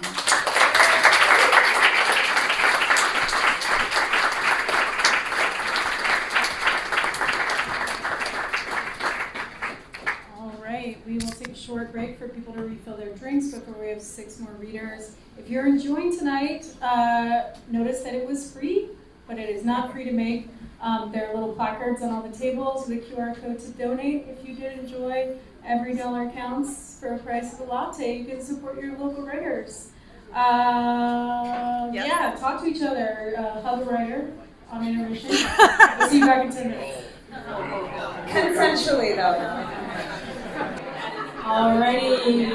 for people to refill their drinks before we have 6 more readers. If you're enjoying tonight, notice that it was free, but it is not free to make. There are little placards on all the tables with a QR code to donate. If you did enjoy, every dollar counts for a price of a latte. You can support your local writers. Yeah, talk to each other. Hug a writer on intermission. We'll see you back in 10 minutes. Consensually, though. Alrighty,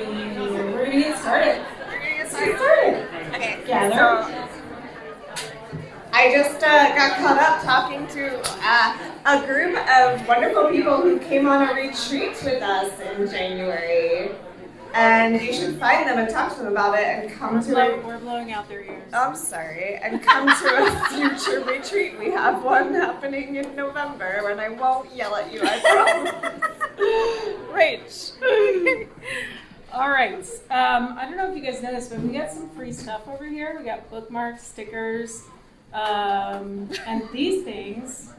we're gonna get started. Okay. Gather. So, I just got caught up talking to a group of wonderful people who came on a retreat with us in January. And you should find them and talk to them about it and come to it. We're blowing out their ears. I'm sorry. And come to a future retreat. We have one happening in November, and I won't yell at you, I promise. Rach. All right. I don't know if you guys know this, but we got some free stuff over here. We got bookmarks, stickers, and these things,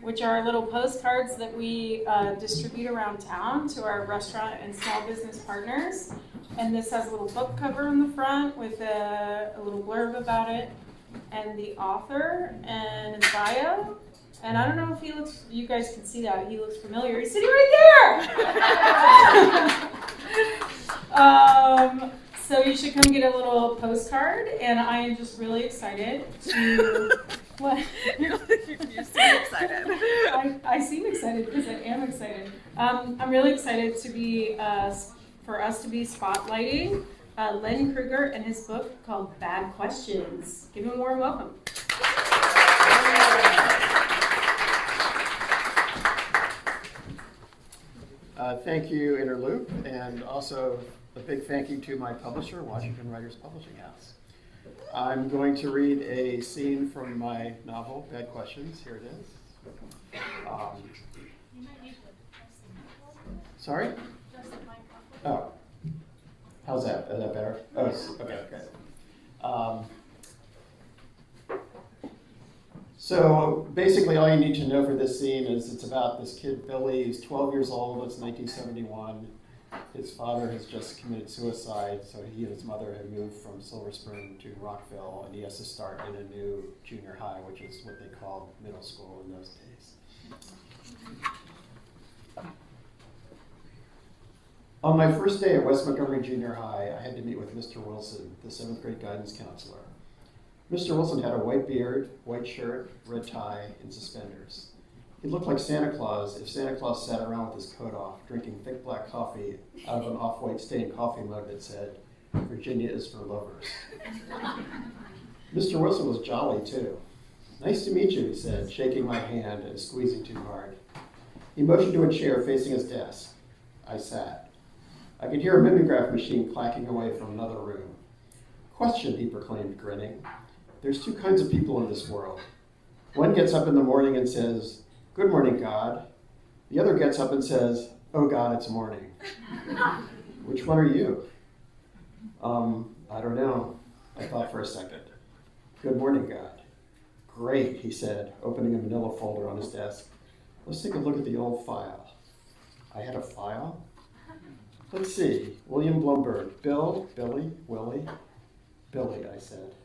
which are little postcards that we distribute around town to our restaurant and small business partners. And this has a little book cover in the front with a little blurb about it, and the author and his bio. And I don't know if you guys can see that. He looks familiar. He's sitting right there! So you should come get a little postcard, and I am just really excited to... What? You seem excited. I seem excited because I am excited. I'm really excited to be, for us to be spotlighting Len Kruger and his book called Bad Questions. Give him a warm welcome. Thank you, Interloop, and also a big thank you to my publisher, Washington Writers Publishing House. I'm going to read a scene from my novel, Bad Questions. Here it is. Sorry? Oh. How's that? Is that better? Oh, okay, good. So basically all you need to know for this scene is it's about this kid, Billy. He's 12 years old. It's 1971. His father has just committed suicide, so he and his mother have moved from Silver Spring to Rockville, and he has to start in a new junior high, which is what they called middle school in those days. On my first day at West Montgomery Junior High, I had to meet with Mr. Wilson, the 7th grade guidance counselor. Mr. Wilson had a white beard, white shirt, red tie, and suspenders. He looked like Santa Claus if Santa Claus sat around with his coat off, drinking thick black coffee out of an off-white stained coffee mug that said, "Virginia is for lovers." Mr. Wilson was jolly, too. "Nice to meet you," he said, shaking my hand and squeezing too hard. He motioned to a chair facing his desk. I sat. I could hear a mimeograph machine clacking away from another room. "Question," he proclaimed, grinning. "There's 2 kinds of people in this world. One gets up in the morning and says, 'Good morning, God.' The other gets up and says, 'Oh God, it's morning.' Which one are you?" I don't know. I thought for a second. "Good morning, God." "Great," he said, opening a manila folder on his desk. "Let's take a look at the old file." I had a file? "Let's see. William Blumberg. Bill, Billy, Willie." "Billy," I said.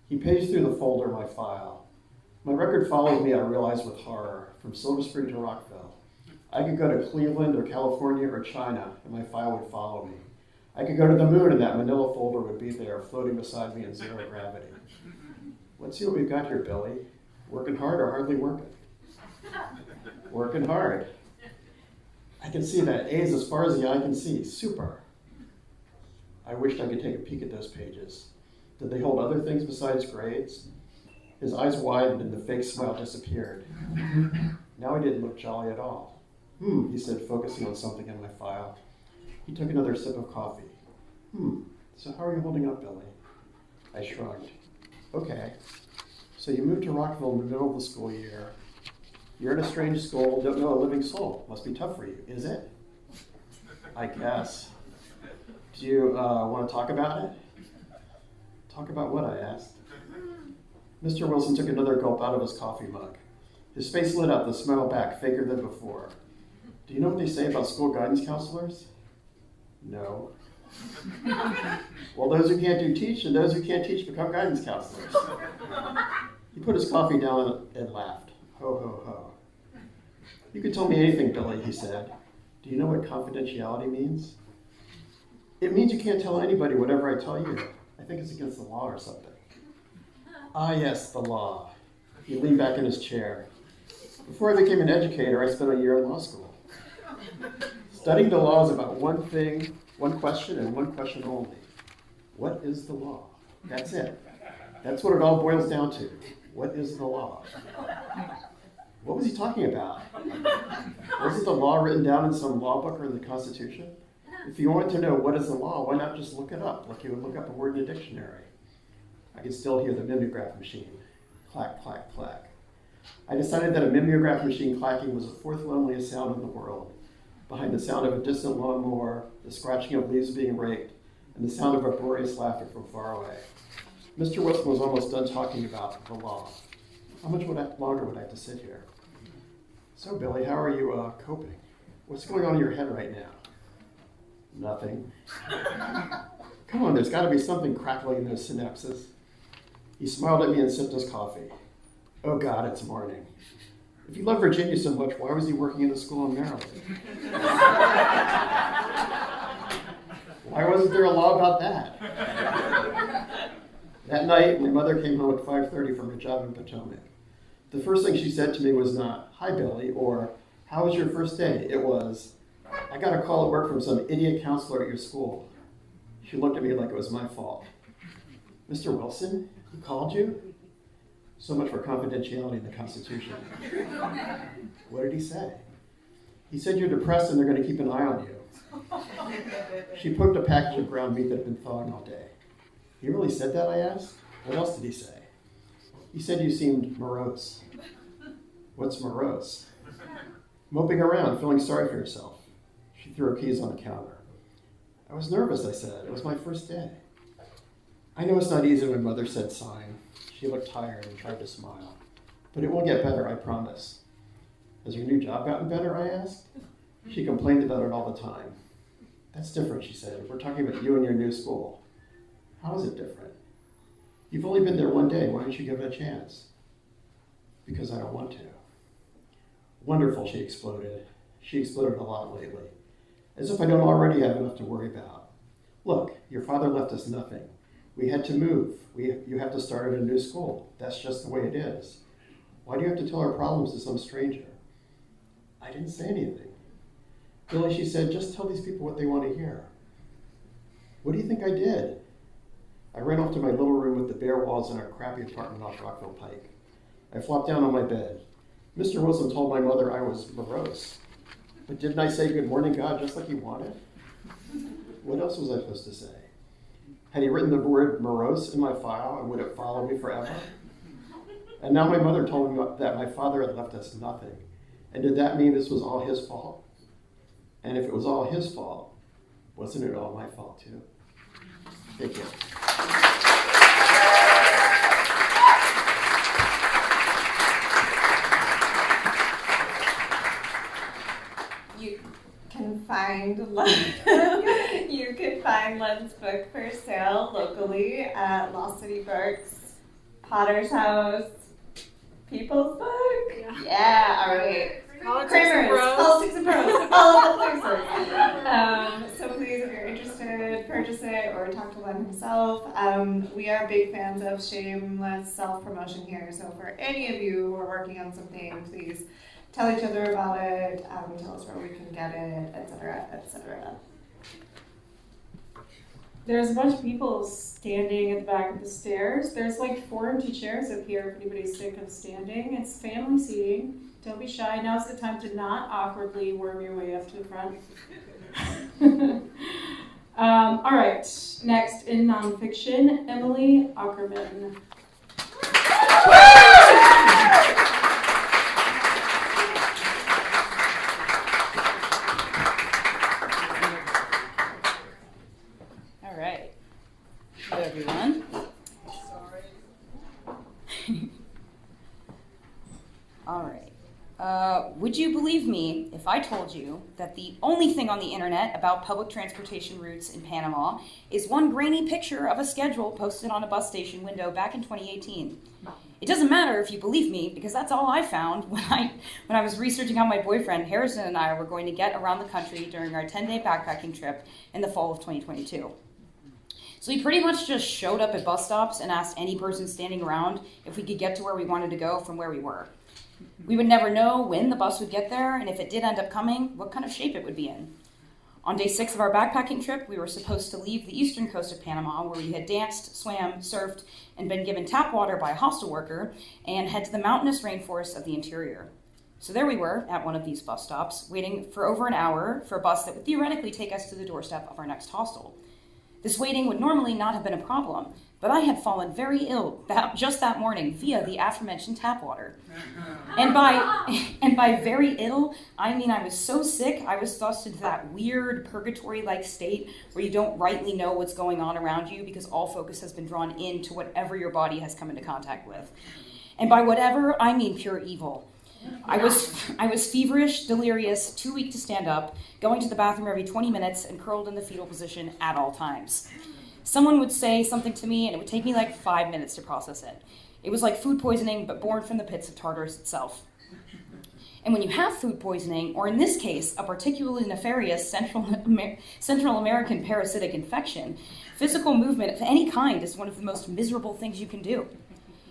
He paged through the folder, my file. My record followed me, I realized with horror, from Silver Spring to Rockville. I could go to Cleveland or California or China, and my file would follow me. I could go to the moon, and that manila folder would be there, floating beside me in zero gravity. "Let's see what we've got here, Billy. Working hard or hardly working?" "Working hard." "I can see that. A's as far as the eye can see. Super." I wished I could take a peek at those pages. Did they hold other things besides grades? His eyes widened and the fake smile disappeared. Now he didn't look jolly at all. He said, focusing on something in my file. He took another sip of coffee. So how are you holding up, Billy?" I shrugged. "Okay. So you moved to Rockville in the middle of the school year. You're in a strange school, don't know a living soul. Must be tough for you, is it?" "I guess." "Do you want to talk about it?" "Talk about what?" I asked. Mr. Wilson took another gulp out of his coffee mug. His face lit up, the smile back, faker than before. "Do you know what they say about school guidance counselors?" No. Well, those who can't do teach, and those who can't teach become guidance counselors. He put his coffee down and laughed. Ho, ho, ho. You can tell me anything, Billy, he said. Do you know what confidentiality means? It means you can't tell anybody whatever I tell you. I think it's against the law or something. Ah, yes, the law. He leaned back in his chair. Before I became an educator, I spent a year in law school. Studying the law is about one thing, one question, and one question only. What is the law? That's it. That's what it all boils down to. What is the law? What was he talking about? Wasn't the law written down in some law book or in the Constitution? If you wanted to know what is the law, why not just look it up, like you would look up a word in a dictionary? I could still hear the mimeograph machine. Clack, clack, clack. I decided that a mimeograph machine clacking was the fourth loneliest sound in the world, behind the sound of a distant lawnmower, the scratching of leaves being raked, and the sound of uproarious laughter from far away. Mr. Wilson was almost done talking about the law. How much longer would I have to sit here? So, Billy, how are you coping? What's going on in your head right now? Nothing. Come on, there's got to be something crackling in those synapses. He smiled at me and sipped his coffee. Oh, God, it's morning. If he loved Virginia so much, why was he working in the school in Maryland? Why wasn't there a law about that? That night, my mother came home at 5:30 from her job in Potomac. The first thing she said to me was not, "Hi, Billy," or "How was your first day?" It was, "I got a call at work from some idiot counselor at your school." She looked at me like it was my fault. "Mr. Wilson, he called you?" So much for confidentiality in the Constitution. What did he say? He said you're depressed and they're going to keep an eye on you. She poked a package of ground meat that had been thawing all day. He really said that, I asked? What else did he say? He said you seemed morose. What's morose? Moping around, feeling sorry for yourself. She threw her keys on the counter. I was nervous, I said. It was my first day. I know it's not easy, my mother said, sighing. She looked tired and tried to smile. But it will get better, I promise. Has your new job gotten better, I asked? She complained about it all the time. That's different, she said. We're talking about you and your new school. How is it different? You've only been there one day. Why don't you give it a chance? Because I don't want to. Wonderful, she exploded. She exploded a lot lately. As if I don't already have enough to worry about. Look, your father left us nothing. We had to move. You have to start at a new school. That's just the way it is. Why do you have to tell our problems to some stranger? I didn't say anything. Billy, she said, just tell these people what they want to hear. What do you think I did? I ran off to my little room with the bare walls in our crappy apartment off Rockville Pike. I flopped down on my bed. Mr. Wilson told my mother I was morose. But didn't I say good morning, God, just like he wanted? What else was I supposed to say? Had he written the word morose in my file, and would it follow me forever? And now my mother told me that my father had left us nothing. And did that mean this was all his fault? And if it was all his fault, wasn't it all my fault too? Thank you. You can find Len's book for sale locally at Lost City Books, Potter's House, People's Book. Yeah, all right. Politics and Prose. All of the places. So please, if you're interested, purchase it or talk to Len himself. We are big fans of shameless self-promotion here. So for any of you who are working on something, please tell each other about it, tell us where we can get it, etc., etc. There's a bunch of people standing at the back of the stairs. There's like 4 empty chairs up here if anybody's sick of standing. It's family seating. Don't be shy. Now's the time to not awkwardly worm your way up to the front. All right. Next in nonfiction, Emily Ackerman. All right. Hello, everyone. All right. Would you believe me if I told you that the only thing on the internet about public transportation routes in Panama is one grainy picture of a schedule posted on a bus station window back in 2018? It doesn't matter if you believe me, because that's all I found when I was researching how my boyfriend Harrison and I were going to get around the country during our 10-day backpacking trip in the fall of 2022. So we pretty much just showed up at bus stops and asked any person standing around if we could get to where we wanted to go from where we were. We would never know when the bus would get there, and if it did end up coming, what kind of shape it would be in. On day 6 of our backpacking trip, we were supposed to leave the eastern coast of Panama, where we had danced, swam, surfed, and been given tap water by a hostel worker, and head to the mountainous rainforests of the interior. So there we were at one of these bus stops, waiting for over an hour for a bus that would theoretically take us to the doorstep of our next hostel. This waiting would normally not have been a problem, but I had fallen very ill just that morning via the aforementioned tap water. And by very ill, I mean I was so sick, I was thrust into that weird purgatory-like state where you don't rightly know what's going on around you because all focus has been drawn into whatever your body has come into contact with. And by whatever, I mean pure evil. I was feverish, delirious, too weak to stand up, going to the bathroom every 20 minutes and curled in the fetal position at all times. Someone would say something to me and it would take me like 5 minutes to process it. It was like food poisoning, but born from the pits of Tartarus itself. And when you have food poisoning, or in this case, a particularly nefarious Central American parasitic infection, physical movement of any kind is one of the most miserable things you can do.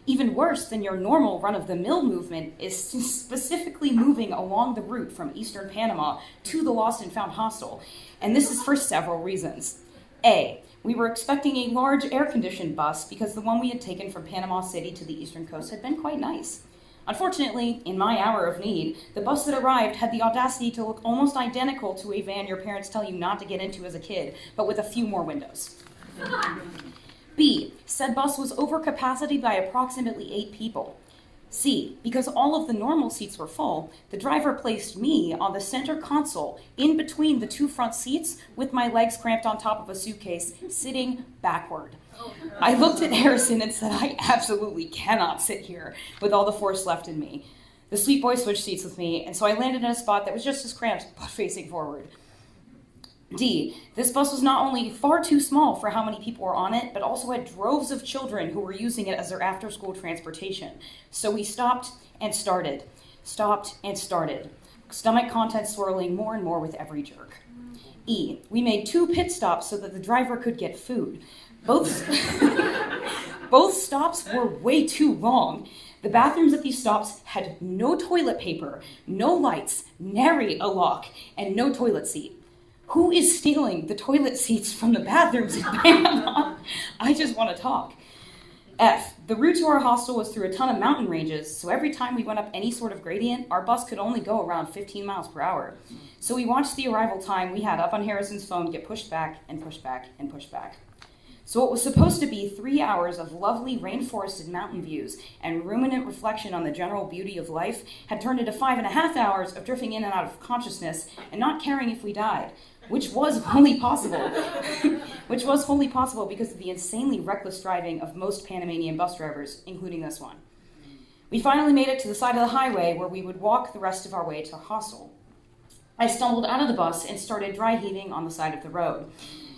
Even worse than your normal run-of-the-mill movement is specifically moving along the route from eastern Panama to the Lost and Found hostel. And this is for several reasons. A, we were expecting a large air-conditioned bus because the one we had taken from Panama City to the eastern coast had been quite nice. Unfortunately, in my hour of need, the bus that arrived had the audacity to look almost identical to a van your parents tell you not to get into as a kid, but with a few more windows. B, said bus was over capacity by approximately 8 people. C, because all of the normal seats were full, the driver placed me on the center console in between the 2 front seats with my legs cramped on top of a suitcase, sitting backward. I looked at Harrison and said, I absolutely cannot sit here with all the force left in me. The sweet boy switched seats with me, and so I landed in a spot that was just as cramped, but facing forward. D, this bus was not only far too small for how many people were on it, but also had droves of children who were using it as their after-school transportation. So we stopped and started, stomach contents swirling more and more with every jerk. E, we made 2 pit stops so that the driver could get food. Both stops were way too long. The bathrooms at these stops had no toilet paper, no lights, nary a lock, and no toilet seat. Who is stealing the toilet seats from the bathrooms in Panama? I just want to talk. F, the route to our hostel was through a ton of mountain ranges, so every time we went up any sort of gradient, our bus could only go around 15 miles per hour. So we watched the arrival time we had up on Harrison's phone get pushed back and pushed back and pushed back. So what was supposed to be 3 hours of lovely rainforested mountain views and ruminant reflection on the general beauty of life had turned into 5.5 hours of drifting in and out of consciousness and not caring if we died. Which was wholly possible because of the insanely reckless driving of most Panamanian bus drivers, including this one. We finally made it to the side of the highway where we would walk the rest of our way to the hostel. I stumbled out of the bus and started dry heaving on the side of the road.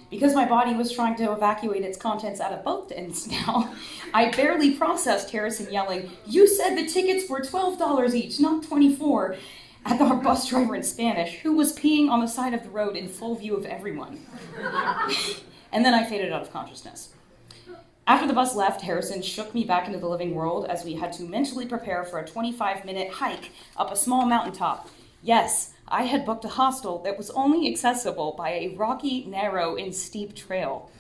Because my body was trying to evacuate its contents out of both ends now, I barely processed Harrison yelling, "You said the tickets were $12 each, not $24. At our bus driver in Spanish, who was peeing on the side of the road in full view of everyone. And then I faded out of consciousness. After the bus left, Harrison shook me back into the living world as we had to mentally prepare for a 25-minute hike up a small mountaintop. Yes, I had booked a hostel that was only accessible by a rocky, narrow, and steep trail.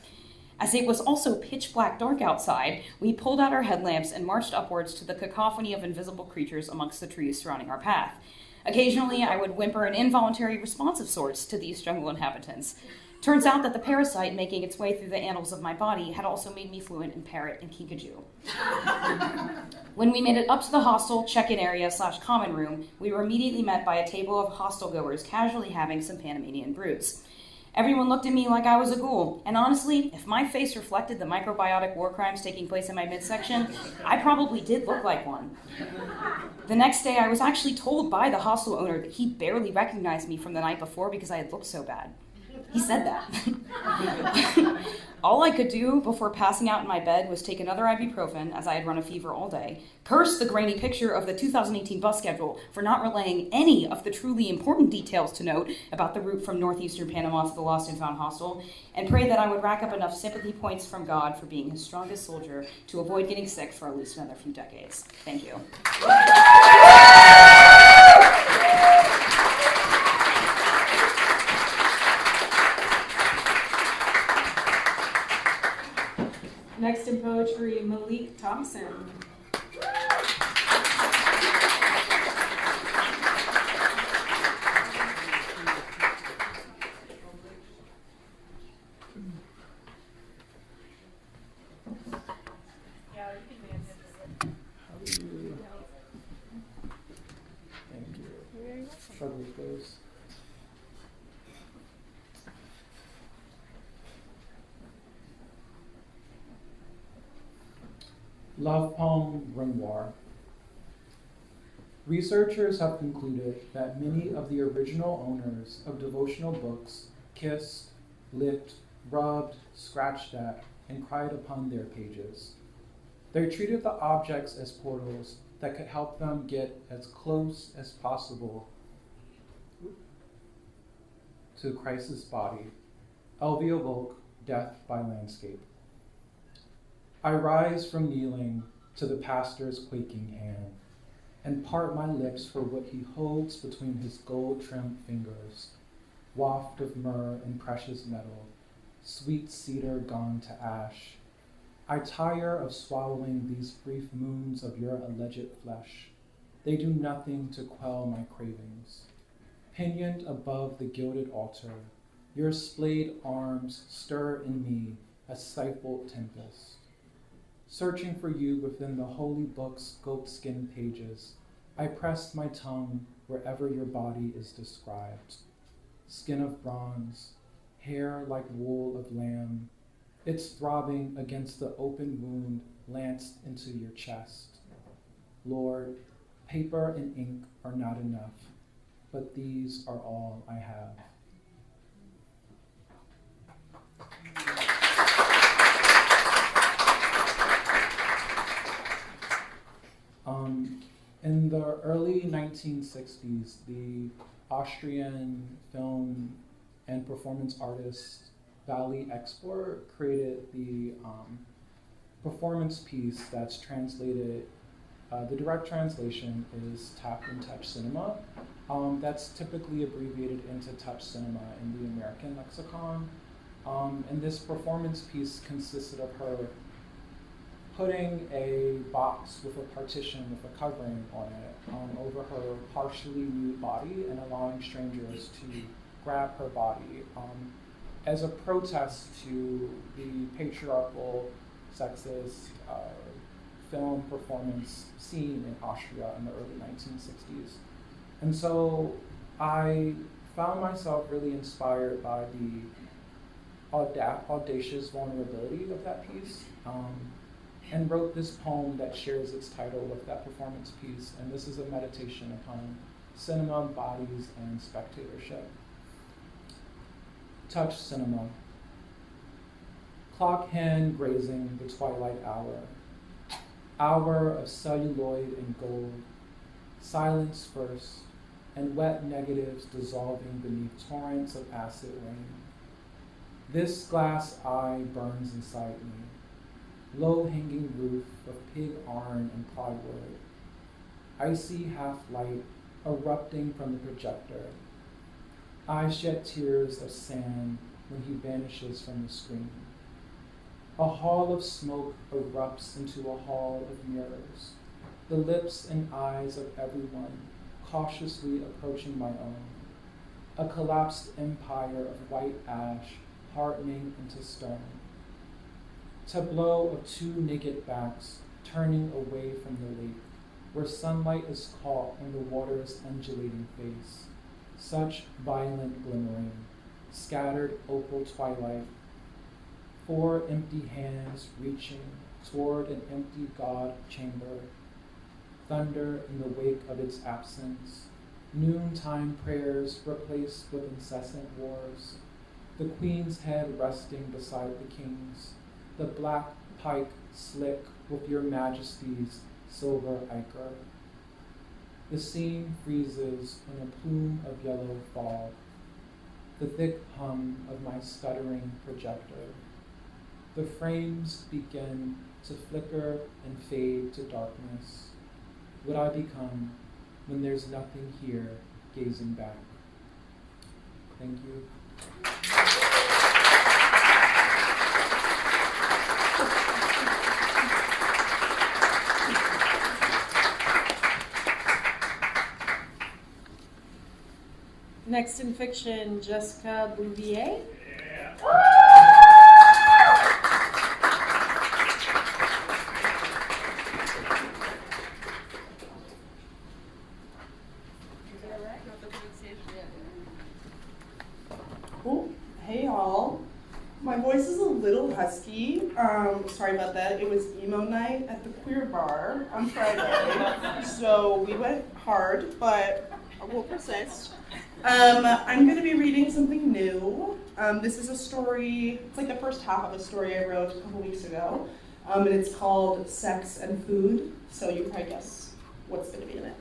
As it was also pitch black dark outside, we pulled out our headlamps and marched upwards to the cacophony of invisible creatures amongst the trees surrounding our path. Occasionally, I would whimper an involuntary response of sorts to these jungle inhabitants. Turns out that the parasite making its way through the annals of my body had also made me fluent in parrot and kinkajou. When we made it up to the hostel check-in area / common room, we were immediately met by a table of hostel goers casually having some Panamanian brews. Everyone looked at me like I was a ghoul, and honestly, if my face reflected the microbiotic war crimes taking place in my midsection, I probably did look like one. The next day, I was actually told by the hostel owner that he barely recognized me from the night before because I had looked so bad. He said that. All I could do before passing out in my bed was take another ibuprofen, as I had run a fever all day, curse the grainy picture of the 2018 bus schedule for not relaying any of the truly important details to note about the route from northeastern Panama to the Lost and Found hostel, and pray that I would rack up enough sympathy points from God for being his strongest soldier to avoid getting sick for at least another few decades. Thank you. Next in poetry, Malik Thompson. Thank you. Struggle with those. Love poem Renoir. Researchers have concluded that many of the original owners of devotional books kissed, licked, rubbed, scratched at, and cried upon their pages. They treated the objects as portals that could help them get as close as possible to Christ's body. Elvia Volk, Death by Landscape. I rise from kneeling to the pastor's quaking hand and part my lips for what he holds between his gold-trimmed fingers, waft of myrrh and precious metal, sweet cedar gone to ash. I tire of swallowing these brief moons of your alleged flesh. They do nothing to quell my cravings. Pinioned above the gilded altar, your splayed arms stir in me a stifled tempest. Searching for you within the holy book's goatskin pages, I press my tongue wherever your body is described. Skin of bronze, hair like wool of lamb, it's throbbing against the open wound lanced into your chest. Lord, paper and ink are not enough, but these are all I have. In the early 1960s, the Austrian film and performance artist Valley Export created the performance piece that's translated. The direct translation is Tap and Touch Cinema. That's typically abbreviated into Touch Cinema in the American lexicon. And this performance piece consisted of her putting a box with a partition with a covering on it over her partially nude body and allowing strangers to grab her body as a protest to the patriarchal, sexist film performance scene in Austria in the early 1960s. And so I found myself really inspired by the audacious vulnerability of that piece. And wrote this poem that shares its title with that performance piece, and this is a meditation upon cinema, bodies, and spectatorship. Touch Cinema. Clock hand grazing the twilight hour. Hour of celluloid and gold. Silence first, and wet negatives dissolving beneath torrents of acid rain. This glass eye burns inside me. Low-hanging roof of pig iron and plywood. Icy half-light erupting from the projector. I shed tears of sand when he vanishes from the screen. A hall of smoke erupts into a hall of mirrors. The lips and eyes of everyone cautiously approaching my own. A collapsed empire of white ash hardening into stone. Tableau of two naked backs turning away from the lake, where sunlight is caught in the water's undulating face. Such violent glimmering. scattered opal twilight, 4 empty hands reaching toward an empty God chamber, thunder in the wake of its absence, noontime prayers replaced with incessant wars, the queen's head resting beside the king's, the black pike slick with your majesty's silver ichor. The scene freezes in a plume of yellow fog, the thick hum of my stuttering projector. The frames begin to flicker and fade to darkness. What I become when there's nothing here gazing back. Thank you. Next in fiction, Jessica Bouvier. Oh, hey y'all. My voice is a little husky. Sorry about that. It was emo night at the queer bar on Friday. So we went hard, but we'll persist. I'm going to be reading something new. This is a story, it's like the first half of a story I wrote a couple weeks ago. And it's called Sex and Food. So you can probably guess what's going to be in it.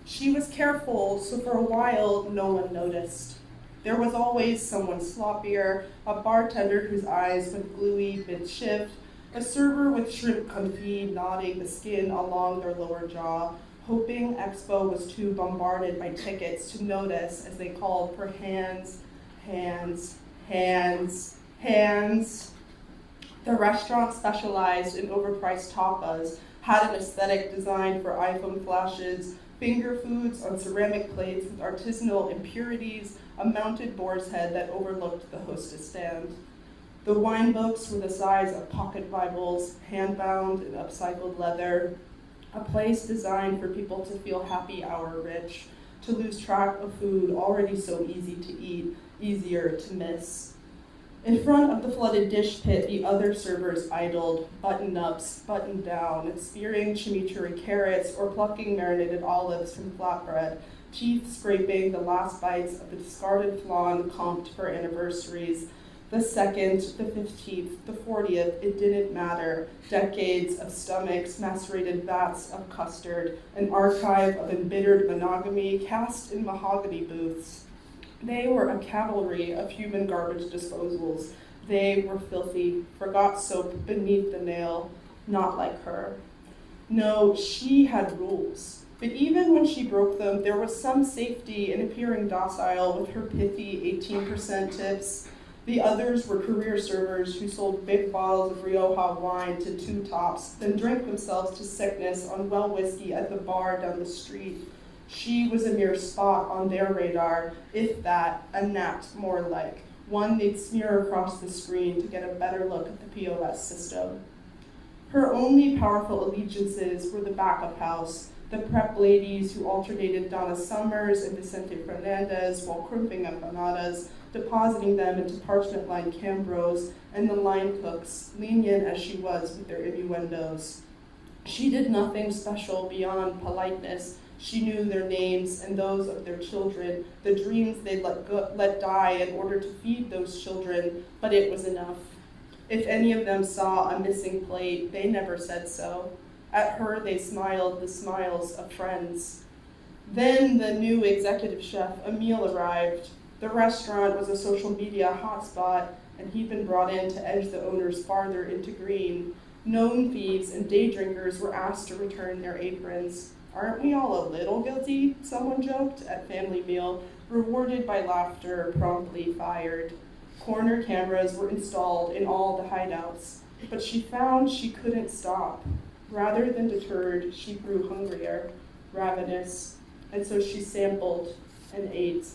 She was careful, so for a while no one noticed. There was always someone sloppier, a bartender whose eyes went gluey mid-shift, a server with shrimp confit nodding the skin along their lower jaw, hoping Expo was too bombarded by tickets to notice as they called for hands, hands, hands, hands. The restaurant specialized in overpriced tapas, had an aesthetic designed for iPhone flashes, finger foods on ceramic plates with artisanal impurities, a mounted boar's head that overlooked the hostess stand. The wine books were the size of pocket Bibles, hand-bound in upcycled leather, a place designed for people to feel happy hour rich, to lose track of food already so easy to eat, easier to miss. In front of the flooded dish pit, the other servers idled, button-ups, buttoned down, spearing chimichurri carrots or plucking marinated olives from flatbread, teeth scraping the last bites of the discarded flan comped for anniversaries. The 2nd, the 15th, the 40th, it didn't matter. Decades of stomachs, macerated vats of custard, an archive of embittered monogamy cast in mahogany booths. They were a cavalry of human garbage disposals. They were filthy, forgot soap beneath the nail, not like her. No, she had rules. But even when she broke them, there was some safety in appearing docile with her pithy 18% tips. The others were career servers who sold big bottles of Rioja wine to 2 tops, then drank themselves to sickness on well whiskey at the bar down the street. She was a mere spot on their radar, if that, a gnat more like, one they'd smear across the screen to get a better look at the POS system. Her only powerful allegiances were the back of house, the prep ladies who alternated Donna Summers and Vicente Fernandez while crimping empanadas, depositing them into parchment-lined cambros, and the line cooks, lenient as she was with their innuendos. She did nothing special beyond politeness. She knew their names and those of their children, the dreams they'd let die in order to feed those children, but it was enough. If any of them saw a missing plate, they never said so. At her, they smiled the smiles of friends. Then the new executive chef, Emile, arrived. The restaurant was a social media hotspot, and he'd been brought in to edge the owners farther into green. Known thieves and day drinkers were asked to return their aprons. Aren't we all a little guilty? Someone joked at family meal, rewarded by laughter, promptly fired. Corner cameras were installed in all the hideouts, but she found she couldn't stop. Rather than deterred, she grew hungrier, ravenous, and so she sampled and ate.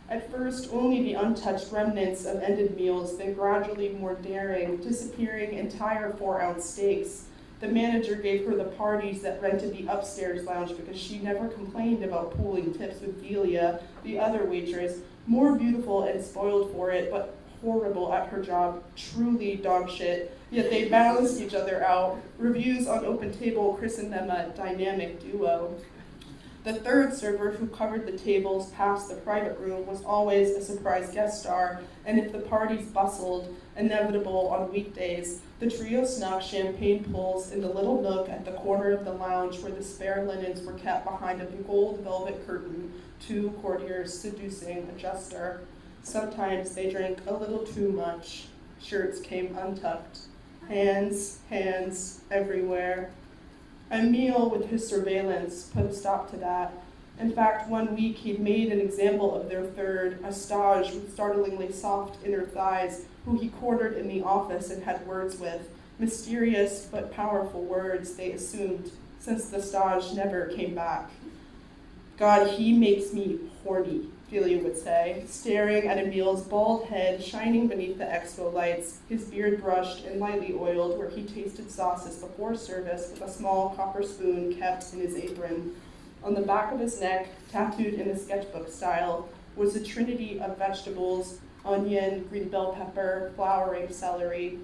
At first, only the untouched remnants of ended meals, then gradually more daring, disappearing entire 4-ounce steaks, The manager gave her the parties that rented the upstairs lounge because she never complained about pooling tips with Delia, the other waitress, more beautiful and spoiled for it, but horrible at her job, truly dog shit, yet they balanced each other out. Reviews on Open Table christened them a dynamic duo. The third server who covered the tables past the private room was always a surprise guest star, and if the parties bustled, inevitable on weekdays, the trio snuck champagne pulls in the little nook at the corner of the lounge where the spare linens were kept behind a gold velvet curtain, two courtiers seducing a jester. Sometimes they drank a little too much. Shirts came untucked. Hands everywhere. A meal with his surveillance put a stop to that. In fact, one week he'd made an example of their third, a stage with startlingly soft inner thighs, who he cornered in the office and had words with. Mysterious but powerful words, they assumed, since the stage never came back. God, he makes me horny, Delia would say, staring at Emil's bald head shining beneath the expo lights, his beard brushed and lightly oiled where he tasted sauces before service with a small copper spoon kept in his apron. On the back of his neck, tattooed in a sketchbook style, was a trinity of vegetables, onion, green bell pepper, flowering celery.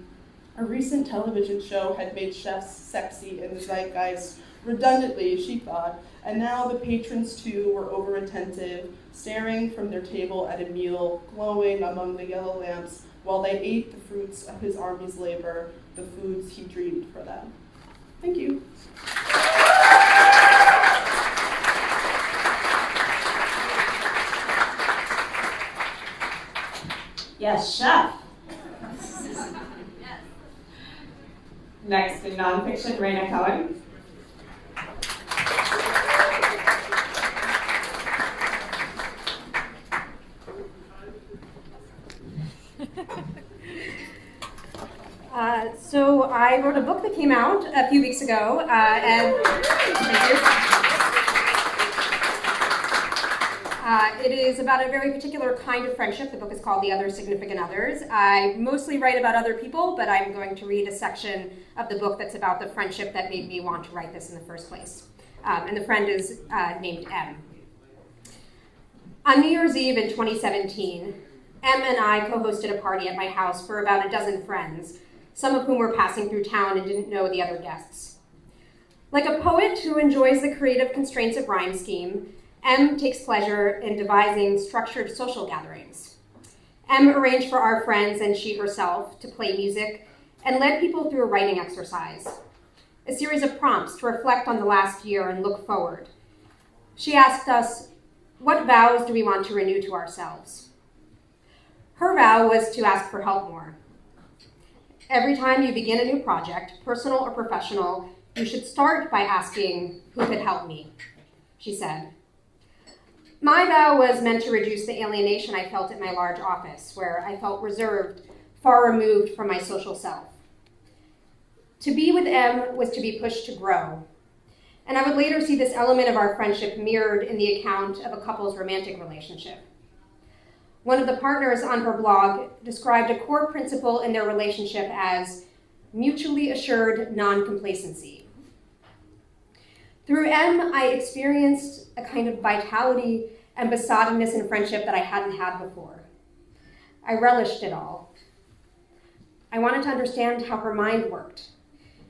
A recent television show had made chefs sexy in the zeitgeist, redundantly, she thought, and now the patrons too were over-attentive, staring from their table at a meal, glowing among the yellow lamps, while they ate the fruits of his army's labor, the foods he dreamed for them. Thank you. Yes, chef. Next in nonfiction, Raina Cohen. So I wrote a book that came out a few weeks ago, and thank you. It is about a very particular kind of friendship. The book is called The Other Significant Others. I mostly write about other people, but I'm going to read a section of the book that's about the friendship that made me want to write this in the first place. And the friend is named M. On New Year's Eve in 2017, M and I co-hosted a party at my house for about a dozen friends, some of whom were passing through town and didn't know the other guests. Like a poet who enjoys the creative constraints of rhyme scheme, M takes pleasure in devising structured social gatherings. M arranged for our friends and she herself to play music and led people through a writing exercise, a series of prompts to reflect on the last year and look forward. She asked us, what vows do we want to renew to ourselves? Her vow was to ask for help more. Every time you begin a new project, personal or professional, you should start by asking, who could help me? She said. My vow was meant to reduce the alienation I felt at my large office, where I felt reserved, far removed from my social self. To be with M was to be pushed to grow. And I would later see this element of our friendship mirrored in the account of a couple's romantic relationship. One of the partners on her blog described a core principle in their relationship as mutually assured non-complacency. Through M, I experienced a kind of vitality and besottedness in friendship that I hadn't had before. I relished it all. I wanted to understand how her mind worked,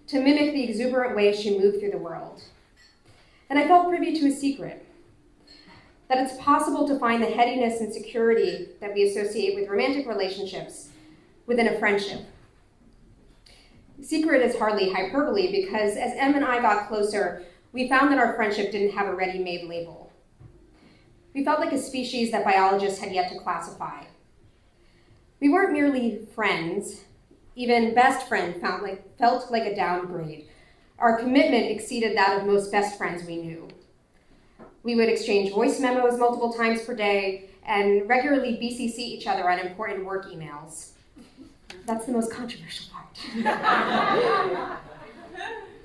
to mimic the exuberant way she moved through the world. And I felt privy to a secret, that it's possible to find the headiness and security that we associate with romantic relationships within a friendship. Secret is hardly hyperbole because as Em and I got closer, we found that our friendship didn't have a ready-made label. We felt like a species that biologists had yet to classify. We weren't merely friends. Even best friend felt like a downgrade. Our commitment exceeded that of most best friends we knew. We would exchange voice memos multiple times per day and regularly BCC each other on important work emails. That's the most controversial part.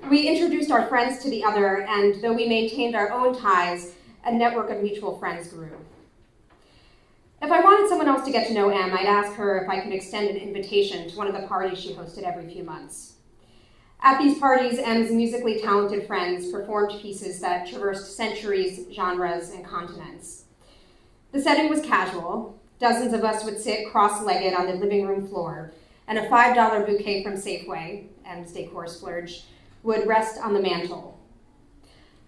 We introduced our friends to the other, and though we maintained our own ties, a network of mutual friends grew. If I wanted someone else to get to know Em, I'd ask her if I could extend an invitation to one of the parties she hosted every few months. At these parties, M's musically talented friends performed pieces that traversed centuries, genres, and continents. The setting was casual. Dozens of us would sit cross-legged on the living room floor, and a $5 bouquet from Safeway, M's decor splurge, would rest on the mantle.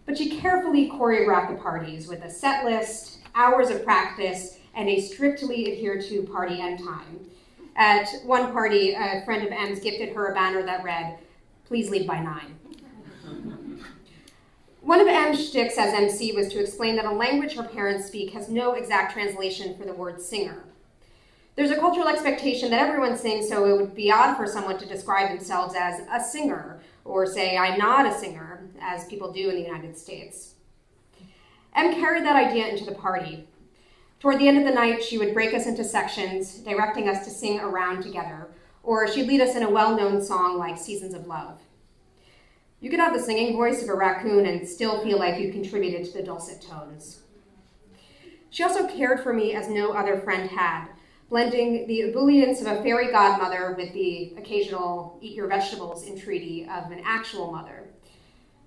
But she carefully choreographed the parties with a set list, hours of practice, and a strictly adhered to party end time. At one party, a friend of M's gifted her a banner that read, "Please leave by 9." One of M's shticks as MC was to explain that a language her parents speak has no exact translation for the word singer. There's a cultural expectation that everyone sings, so it would be odd for someone to describe themselves as a singer, or say, "I'm not a singer," as people do in the United States. M carried that idea into the party. Toward the end of the night, she would break us into sections, directing us to sing a round together, or she'd lead us in a well-known song like Seasons of Love. You could have the singing voice of a raccoon and still feel like you contributed to the dulcet tones. She also cared for me as no other friend had, blending the ebullience of a fairy godmother with the occasional eat your vegetables entreaty of an actual mother.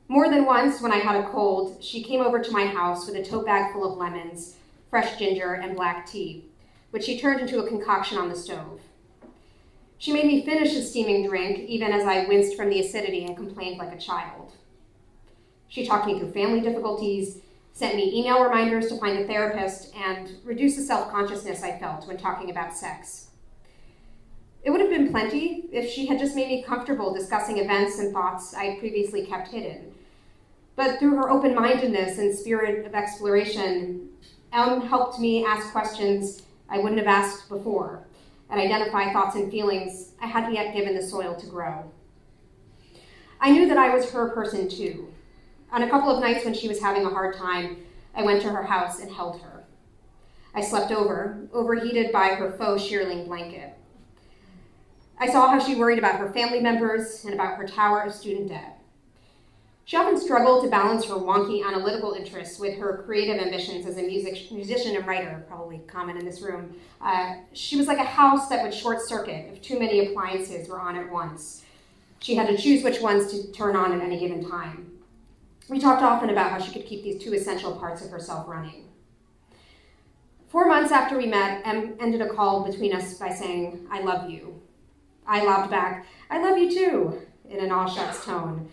More than once, when I had a cold, she came over to my house with a tote bag full of lemons, fresh ginger, and black tea, which she turned into a concoction on the stove. She made me finish the steaming drink, even as I winced from the acidity and complained like a child. She talked me through family difficulties, sent me email reminders to find a therapist, and reduced the self-consciousness I felt when talking about sex. It would have been plenty if she had just made me comfortable discussing events and thoughts I had previously kept hidden. But through her open-mindedness and spirit of exploration, Elm helped me ask questions I wouldn't have asked before, and identify thoughts and feelings I hadn't yet given the soil to grow. I knew that I was her person too. On a couple of nights when she was having a hard time, I went to her house and held her. I slept overheated by her faux shearling blanket. I saw how she worried about her family members and about her tower of student debt. She often struggled to balance her wonky analytical interests with her creative ambitions as a musician and writer, probably common in this room. She was like a house that would short circuit if too many appliances were on at once. She had to choose which ones to turn on at any given time. We talked often about how she could keep these two essential parts of herself running. 4 months after we met, Em ended a call between us by saying, "I love you." I lobbed back, "I love you too," in an all shucks tone.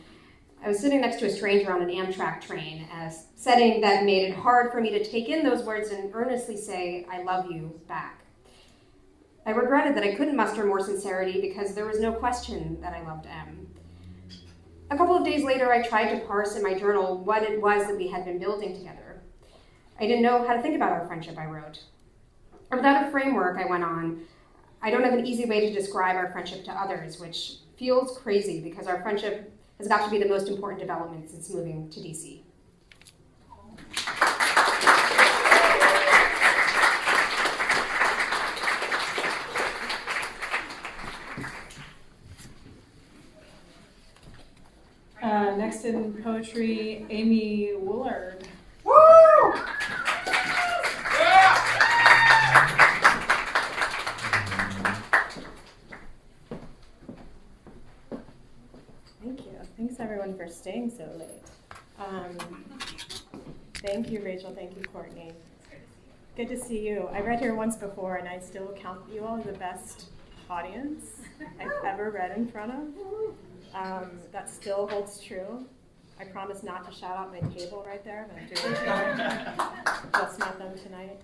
I was sitting next to a stranger on an Amtrak train, a setting that made it hard for me to take in those words and earnestly say, "I love you," back. I regretted that I couldn't muster more sincerity because there was no question that I loved Em. A couple of days later, I tried to parse in my journal what it was that we had been building together. I didn't know how to think about our friendship, I wrote. And without a framework, I went on, I don't have an easy way to describe our friendship to others, which feels crazy because our friendship has got to be the most important development since moving to DC. Next in poetry, Amy Woolard. Woo! Thank you. Thanks everyone for staying so late. Thank you, Rachel. Thank you, Courtney. Good to see you. I read here once before, and I still count you all the best audience I've ever read in front of. That still holds true. I promise not to shout out my table right there, but I'm doing it. Just not them tonight.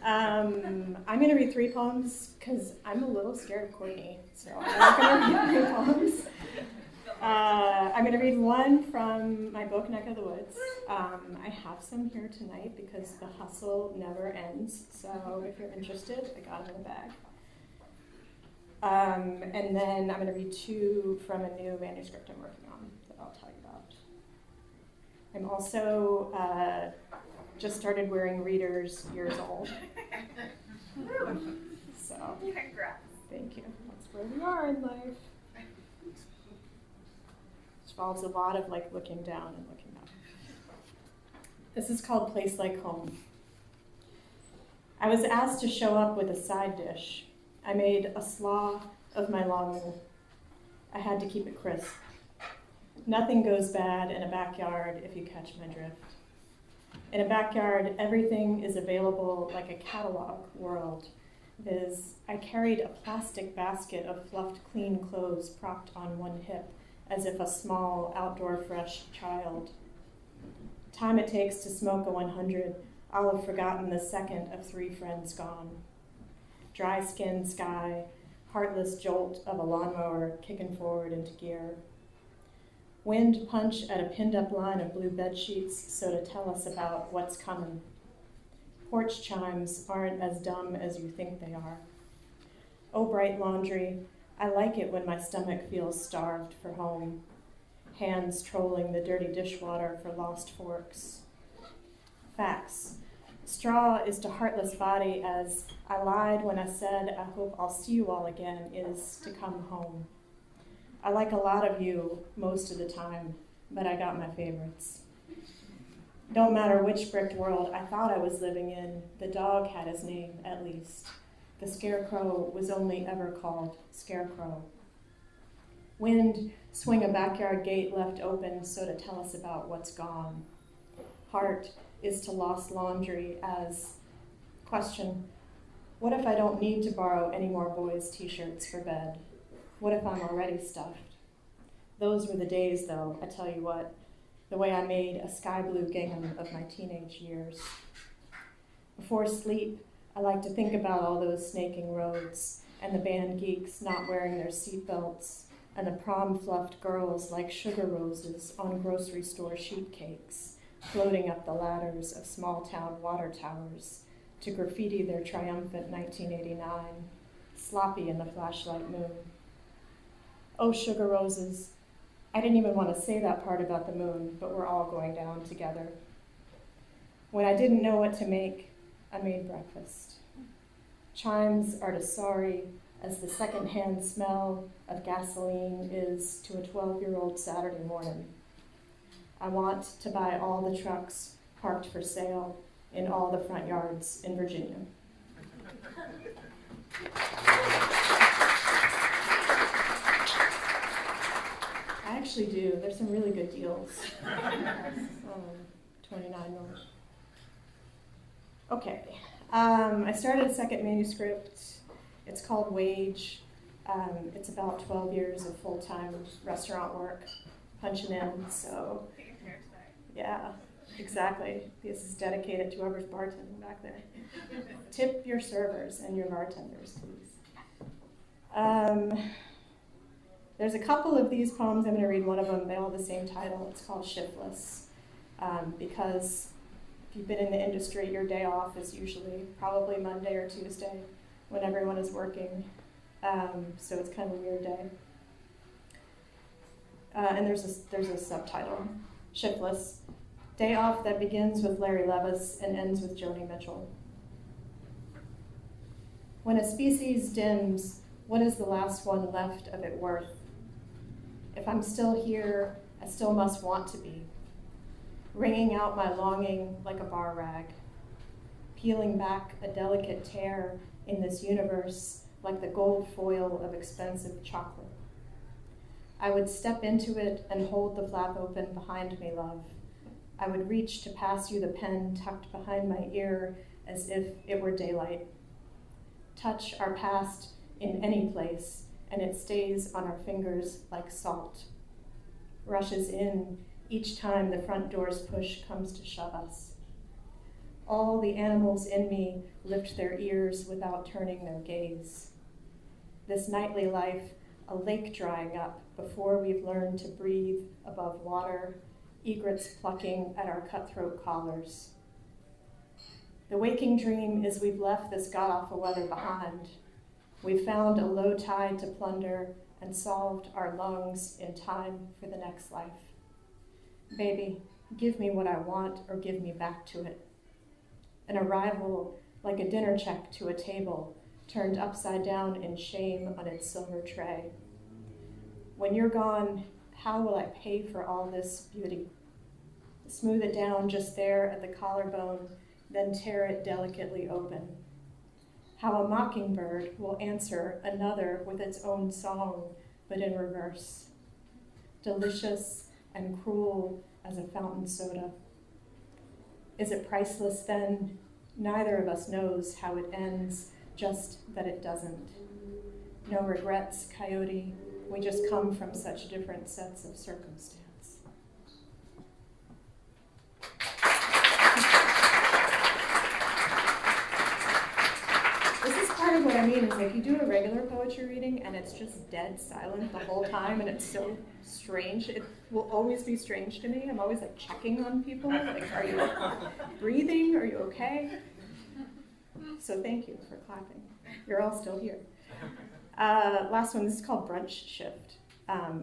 I'm going to read 3 poems because I'm a little scared of Courtney, so I'm not going to read 3 poems. I'm going to read one from my book, Neck of the Woods. I have some here tonight because the hustle never ends, so if you're interested, I got them in the bag. And then I'm going to read 2 from a new manuscript I'm working on that I'll tell you about. I'm also just started wearing readers years old. So, Congrats. Thank you. That's where we are in life. Which involves a lot of like looking down and looking up. This is called Place Like Home. I was asked to show up with a side dish. I made a slaw of my long meal. I had to keep it crisp. Nothing goes bad in a backyard if you catch my drift. In a backyard, everything is available like a catalog world. Viz, I carried a plastic basket of fluffed clean clothes propped on one hip, as if a small, outdoor fresh child. Time it takes to smoke a 100, I'll have forgotten the second of 3 friends gone. Dry skin sky, heartless jolt of a lawnmower kicking forward into gear. Wind punch at a pinned-up line of blue bed sheets so to tell us about what's coming. Porch chimes aren't as dumb as you think they are. Oh, bright laundry, I like it when my stomach feels starved for home. Hands trolling the dirty dishwater for lost forks. Facts. Straw is to heartless body as I lied when I said I hope I'll see you all again is to come home. I like a lot of you most of the time, but I got my favorites. Don't matter which bricked world I thought I was living in, the dog had his name, at least. The scarecrow was only ever called Scarecrow. Wind, swing a backyard gate left open so to tell us about what's gone. Heart is to lost laundry as, question, what if I don't need to borrow any more boys' t-shirts for bed? What if I'm already stuffed? Those were the days, though, I tell you what, the way I made a sky blue gingham of my teenage years. Before sleep, I like to think about all those snaking roads and the band geeks not wearing their seatbelts and the prom-fluffed girls like sugar roses on grocery store sheet cakes, floating up the ladders of small-town water towers to graffiti their triumphant 1989, sloppy in the flashlight moon. Oh, sugar roses. I didn't even want to say that part about the moon, but we're all going down together. When I didn't know what to make, I made breakfast. Chimes are to sorry as the secondhand smell of gasoline is to a 12-year-old Saturday morning. I want to buy all the trucks parked for sale in all the front yards in Virginia. I actually do. There's some really good deals. $29. Okay. I started a second manuscript. It's called Wage. It's about 12 years of full-time restaurant work, punching in. So, yeah, exactly. This is dedicated to whoever's bartending back there. Tip your servers and your bartenders, please. There's a couple of these poems. I'm going to read one of them. They all have the same title. It's called Shiftless. Because if you've been in the industry, your day off is usually probably Monday or Tuesday when everyone is working. So it's kind of a weird day. And there's a subtitle, Shiftless. Day off that begins with Larry Levis and ends with Joni Mitchell. When a species dims, what is the last one left of it worth? If I'm still here, I still must want to be, wringing out my longing like a bar rag, peeling back a delicate tear in this universe like the gold foil of expensive chocolate. I would step into it and hold the flap open behind me, love. I would reach to pass you the pen tucked behind my ear as if it were daylight. Touch our past in any place, and it stays on our fingers like salt. Rushes in each time the front door's push comes to shove us. All the animals in me lift their ears without turning their gaze. This nightly life, a lake drying up before we've learned to breathe above water, egrets plucking at our cutthroat collars. The waking dream is we've left this god-awful weather behind. We've found a low tide to plunder and solved our lungs in time for the next life. Baby, give me what I want or give me back to it. An arrival like a dinner check to a table, turned upside down in shame on its silver tray. When you're gone, how will I pay for all this beauty? Smooth it down just there at the collarbone, then tear it delicately open. How a mockingbird will answer another with its own song, but in reverse. Delicious, and cruel as a fountain soda. Is it priceless then? Neither of us knows how it ends, just that it doesn't. No regrets, Coyote. We just come from such different sets of circumstance. This is part of what I mean, is like you do a regular poetry reading and it's just dead silent the whole time, and it's so strange. It will always be strange to me. I'm always like checking on people, like, are you breathing? Are you okay? So thank you for clapping. You're all still here. Last one, this is called Brunch Shift,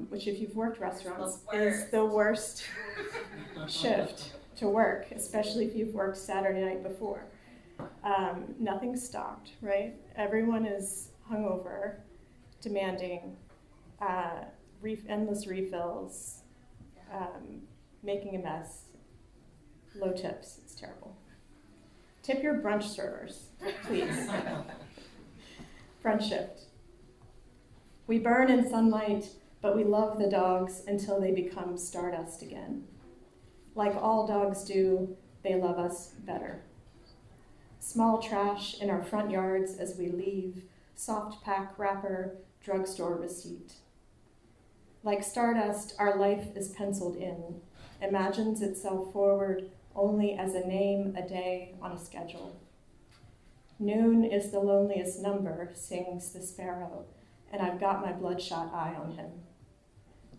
which if you've worked restaurants is the worst shift to work, especially if you've worked Saturday night before. Nothing's stocked, right? Everyone is hungover, demanding endless refills, making a mess, low tips. It's terrible. Tip your brunch servers, please. Brunch shift. We burn in sunlight, but we love the dogs until they become stardust again. Like all dogs do, they love us better. Small trash in our front yards as we leave, soft pack wrapper, drugstore receipt. Like stardust, our life is penciled in, imagines itself forward only as a name, a day on a schedule. Noon is the loneliest number, sings the sparrow, and I've got my bloodshot eye on him.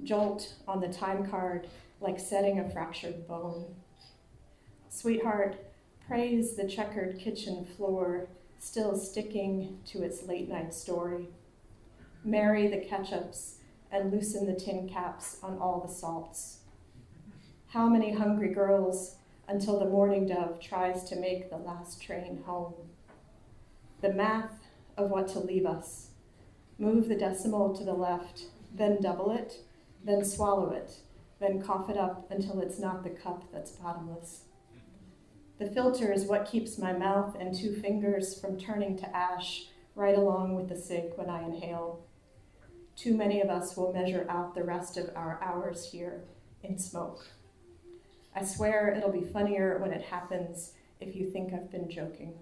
Jolt on the time card, like setting a fractured bone. Sweetheart, praise the checkered kitchen floor, still sticking to its late night story. Marry the ketchups and loosen the tin caps on all the salts. How many hungry girls until the mourning dove tries to make the last train home? The math of what to leave us. Move the decimal to the left, then double it, then swallow it, then cough it up until it's not the cup that's bottomless. The filter is what keeps my mouth and 2 fingers from turning to ash right along with the cig when I inhale. Too many of us will measure out the rest of our hours here in smoke. I swear it'll be funnier when it happens if you think I've been joking.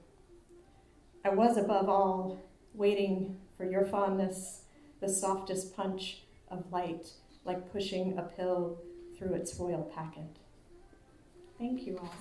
I was above all waiting for your fondness, the softest punch of light, like pushing a pill through its foil packet. Thank you all.